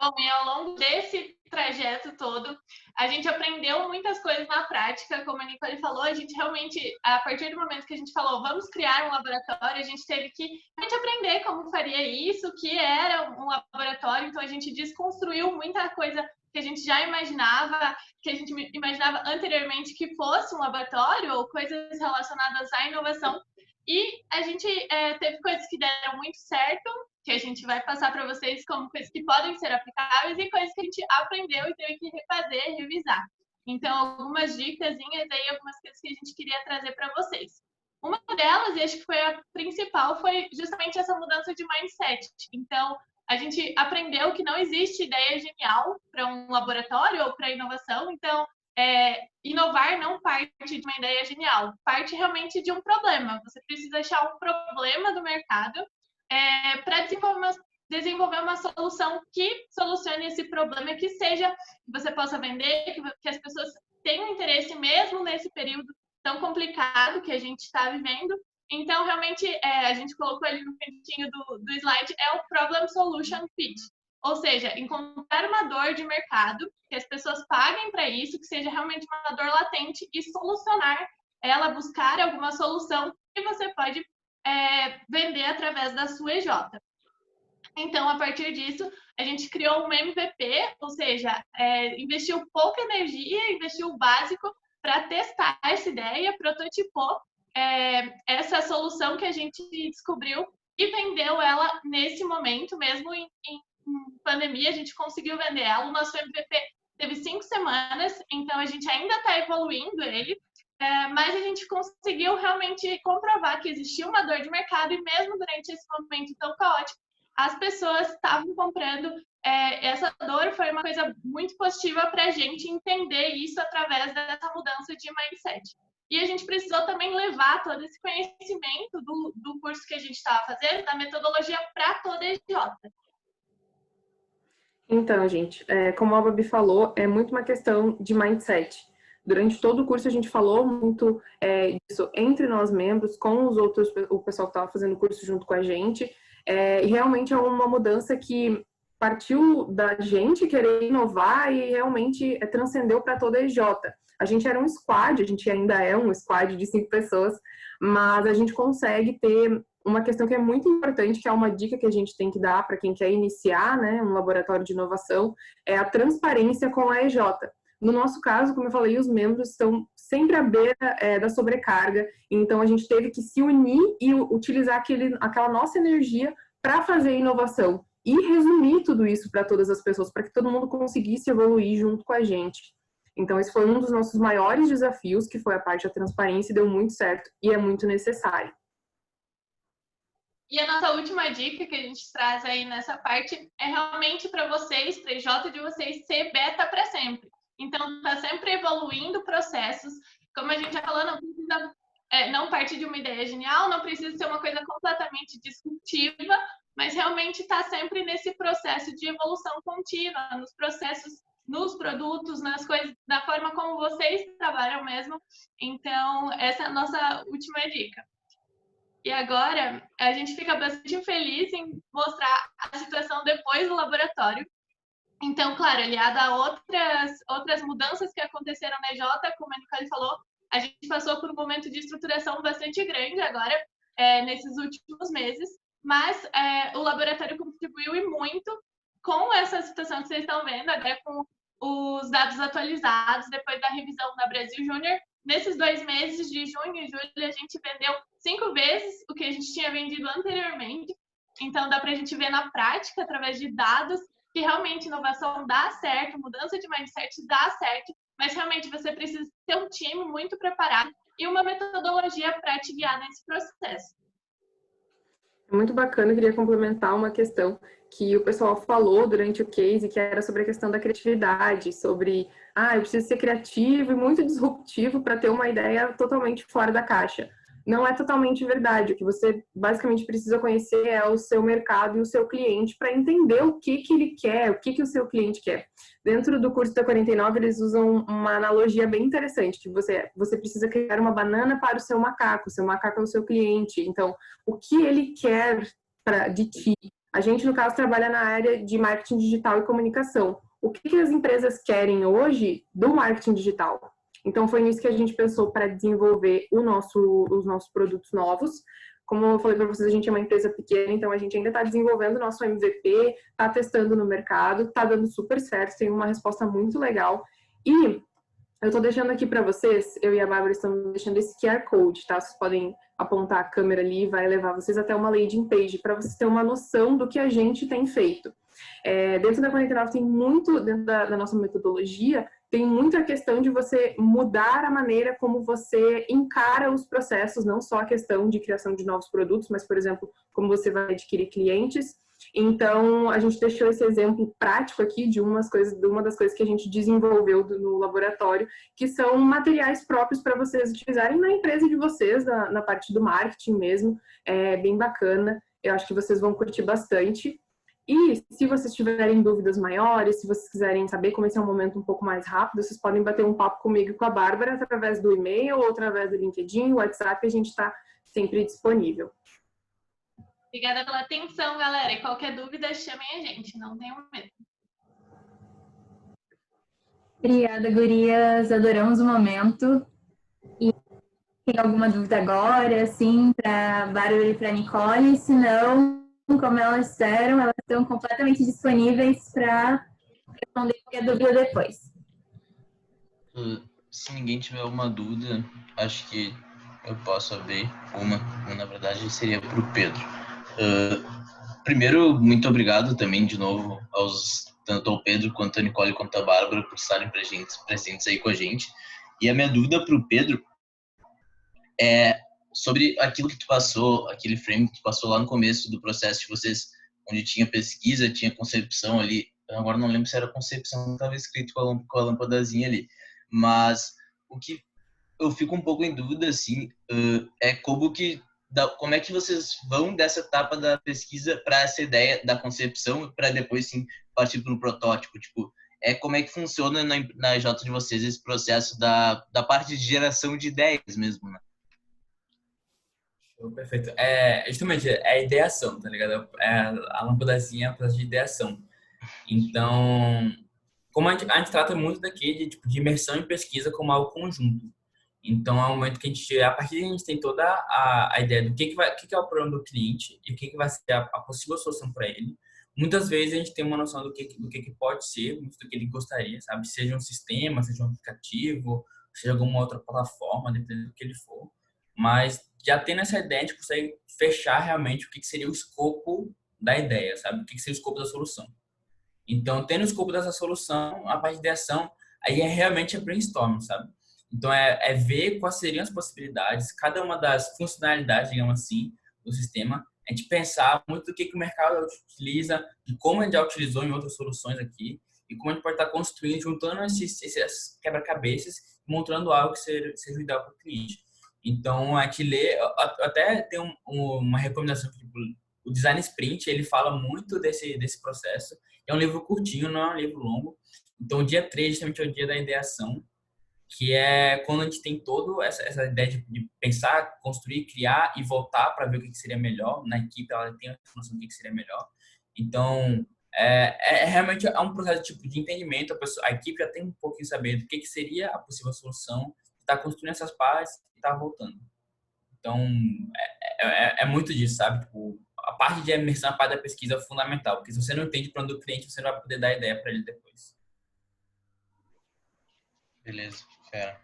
Bom, e ao longo desse trajeto todo, a gente aprendeu muitas coisas na prática, como a Nicole falou, a gente realmente, a partir do momento que a gente falou, vamos criar um laboratório, a gente teve que aprender como faria isso, o que era um laboratório, então a gente desconstruiu muita coisa que a gente já imaginava, que a gente imaginava anteriormente que fosse um laboratório, ou coisas relacionadas à inovação, e a gente teve coisas que deram muito certo, que a gente vai passar para vocês como coisas que podem ser aplicáveis e coisas que a gente aprendeu e teve que refazer, revisar. Então, algumas dicas aí, algumas coisas que a gente queria trazer para vocês. Uma delas, e acho que foi a principal, foi justamente essa mudança de mindset. Então, a gente aprendeu que não existe ideia genial para um laboratório ou para inovação. Então, inovar não parte de uma ideia genial, parte realmente de um problema. Você precisa achar um problema do mercado para desenvolver uma solução que solucione esse problema, que seja que você possa vender, que as pessoas tenham interesse mesmo nesse período tão complicado que a gente está vivendo. Então, realmente, a gente colocou ali no cantinho do slide, é o Problem Solution Fit. Ou seja, encontrar uma dor de mercado, que as pessoas paguem para isso, que seja realmente uma dor latente, e solucionar ela, buscar alguma solução que você pode vender através da sua EJ. Então, a partir disso, a gente criou um MVP, ou seja, investiu pouca energia, investiu o básico para testar essa ideia, prototipou essa solução que a gente descobriu e vendeu ela nesse momento, mesmo em pandemia, a gente conseguiu vender ela. O nosso MVP teve 5 semanas, então a gente ainda está evoluindo ele, mas a gente conseguiu realmente comprovar que existia uma dor de mercado, e mesmo durante esse momento tão caótico, as pessoas estavam comprando. Essa dor foi uma coisa muito positiva para a gente entender isso através dessa mudança de mindset. E a gente precisou também levar todo esse conhecimento do curso que a gente estava fazendo, da metodologia, para toda a EJ. Então, gente, como a Babi falou, é muito uma questão de mindset. Durante todo o curso a gente falou muito disso entre nós membros, com os outros, o pessoal que estava fazendo o curso junto com a gente. E realmente é uma mudança que partiu da gente querer inovar e realmente transcendeu para toda a EJ. A gente era um squad, a gente ainda é um squad de 5 pessoas, mas a gente consegue ter uma questão que é muito importante, que é uma dica que a gente tem que dar para quem quer iniciar, né, um laboratório de inovação, é a transparência com a EJ. No nosso caso, como eu falei, os membros estão sempre à beira da sobrecarga, então a gente teve que se unir e utilizar aquela nossa energia para fazer inovação e resumir tudo isso para todas as pessoas, para que todo mundo conseguisse evoluir junto com a gente. Então, esse foi um dos nossos maiores desafios, que foi a parte da transparência, e deu muito certo e é muito necessário. E a nossa última dica que a gente traz aí nessa parte é realmente para vocês, para a EJ de vocês, ser beta para sempre. Então, está sempre evoluindo processos. Como a gente já falou, não precisa não partir de uma ideia genial, não precisa ser uma coisa completamente disruptiva, mas realmente está sempre nesse processo de evolução contínua, nos processos, nos produtos, nas coisas, da forma como vocês trabalham mesmo. Então, essa é a nossa última dica. E agora, a gente fica bastante feliz em mostrar a situação depois do laboratório. Então, claro, aliada a outras mudanças que aconteceram na EJ, como a Nicole falou, a gente passou por um momento de estruturação bastante grande agora, nesses últimos meses, mas o laboratório contribuiu e muito com essa situação que vocês estão vendo, agora com os dados atualizados depois da revisão da Brasil Júnior. Nesses 2 meses, de junho e julho, a gente vendeu 5 vezes o que a gente tinha vendido anteriormente. Então, dá para a gente ver na prática, através de dados, que realmente inovação dá certo, mudança de mindset dá certo, mas realmente você precisa ter um time muito preparado e uma metodologia para te guiar nesse processo. Muito bacana, eu queria complementar uma questão que o pessoal falou durante o case, que era sobre a questão da criatividade, sobre, eu preciso ser criativo e muito disruptivo para ter uma ideia totalmente fora da caixa. Não é totalmente verdade. O que você basicamente precisa conhecer é o seu mercado e o seu cliente para entender o que ele quer, o que o seu cliente quer. Dentro do curso da 49, eles usam uma analogia bem interessante, que você precisa criar uma banana para o seu macaco é o seu cliente. Então, o que ele quer de ti? A gente, no caso, trabalha na área de marketing digital e comunicação. O que as empresas querem hoje do marketing digital? Então, foi nisso que a gente pensou para desenvolver os nossos produtos novos. Como eu falei para vocês, a gente é uma empresa pequena, então a gente ainda está desenvolvendo o nosso MVP, está testando no mercado, está dando super certo, tem uma resposta muito legal. E eu estou deixando aqui para vocês, eu e a Bárbara estamos deixando esse QR Code, tá? Vocês podem apontar a câmera ali, vai levar vocês até uma landing page, para vocês terem uma noção do que a gente tem feito. Dentro da 49 tem muito, dentro da nossa metodologia, tem muita questão de você mudar a maneira como você encara os processos, não só a questão de criação de novos produtos, mas, por exemplo, como você vai adquirir clientes. Então, a gente deixou esse exemplo prático aqui de uma das coisas que a gente desenvolveu no laboratório, que são materiais próprios para vocês utilizarem na empresa de vocês, na parte do marketing mesmo. É bem bacana, eu acho que vocês vão curtir bastante. E se vocês tiverem dúvidas maiores, se vocês quiserem saber como esse é um momento um pouco mais rápido, vocês podem bater um papo comigo e com a Bárbara através do e-mail ou através do LinkedIn, o WhatsApp, a gente está sempre disponível. Obrigada pela atenção, galera. E qualquer dúvida, chamem a gente, não tenham medo. Obrigada, gurias. Adoramos o momento. E tem alguma dúvida agora, assim, para a Bárbara e para a Nicole? Se não, como elas disseram, elas estão completamente disponíveis para responder qualquer dúvida depois. Se ninguém tiver alguma dúvida, acho que eu posso abrir uma. Na verdade, seria para o Pedro. Primeiro, muito obrigado também de novo tanto ao Pedro quanto a Nicole quanto a Bárbara por estarem presentes aí com a gente. E a minha dúvida para o Pedro é sobre aquilo que tu passou, aquele frame que tu passou lá no começo do processo de vocês, onde tinha pesquisa, tinha concepção ali. Agora não lembro se era concepção, não estava escrito com a lâmpadazinha ali. Mas o que eu fico um pouco em dúvida, assim, é como é que vocês vão dessa etapa da pesquisa para essa ideia da concepção, para depois, sim, partir para um protótipo? Tipo, como é que funciona na EJ de vocês esse processo da parte de geração de ideias mesmo, né? Perfeito. Justamente, é a ideação, tá ligado? É a lâmpadazinha, a processo de ideação. Então, como a gente trata muito daqui de imersão em pesquisa como algo conjunto. Então, é um momento que a partir daí a gente tem toda a ideia do que é o problema do cliente e o que vai ser a possível solução para ele. Muitas vezes a gente tem uma noção do que pode ser, muito do que ele gostaria, sabe? Seja um sistema, seja um aplicativo, seja alguma outra plataforma, dependendo do que ele for. Mas já tendo essa ideia, a gente consegue fechar realmente o que seria o escopo da ideia, sabe? O que seria o escopo da solução. Então, tendo o escopo dessa solução, a parte de ação, aí realmente brainstorming, sabe? Então, é ver quais seriam as possibilidades, cada uma das funcionalidades, digamos assim, do sistema. A gente pensar muito do que o mercado utiliza, de como a gente já utilizou em outras soluções aqui, e como a gente pode estar construindo, juntando esses quebra-cabeças, montando algo que seja ideal para o cliente. Então, a gente lê, até tem uma recomendação, tipo, o Design Sprint, ele fala muito desse processo. É um livro curtinho, não é um livro longo. Então, o dia 3, justamente, é o dia da ideação, que é quando a gente tem toda essa ideia de pensar, construir, criar e voltar para ver o que seria melhor. Na equipe, ela tem a noção do que seria melhor. Então, realmente um processo tipo de entendimento. A equipe já tem um pouquinho de saber do que seria a possível solução, está construindo essas partes e está voltando. Então, é muito disso, sabe? Tipo, a parte de imersão, a parte da pesquisa é fundamental, porque se você não entende o plano do cliente, você não vai poder dar ideia para ele depois. Beleza, fera.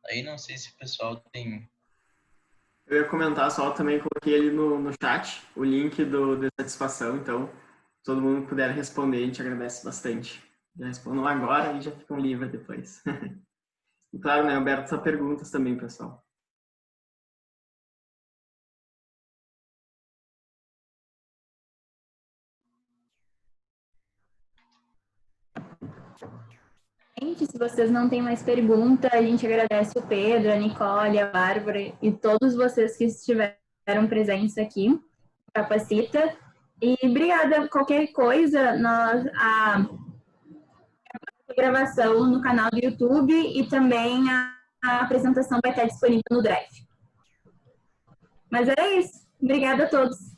Aí não sei se o pessoal tem... Eu ia comentar só, também coloquei ali no chat o link da satisfação, então se todo mundo puder responder, a gente agradece bastante. Já respondam agora e já ficam livres depois. E claro, né, aberto a perguntas também, pessoal. Gente, se vocês não têm mais pergunta, a gente agradece o Pedro, a Nicole, a Bárbara e todos vocês que estiveram presentes aqui. Capacita. E obrigada. Qualquer coisa, a gravação no canal do YouTube e também a apresentação vai estar disponível no Drive. Mas é isso. Obrigada a todos.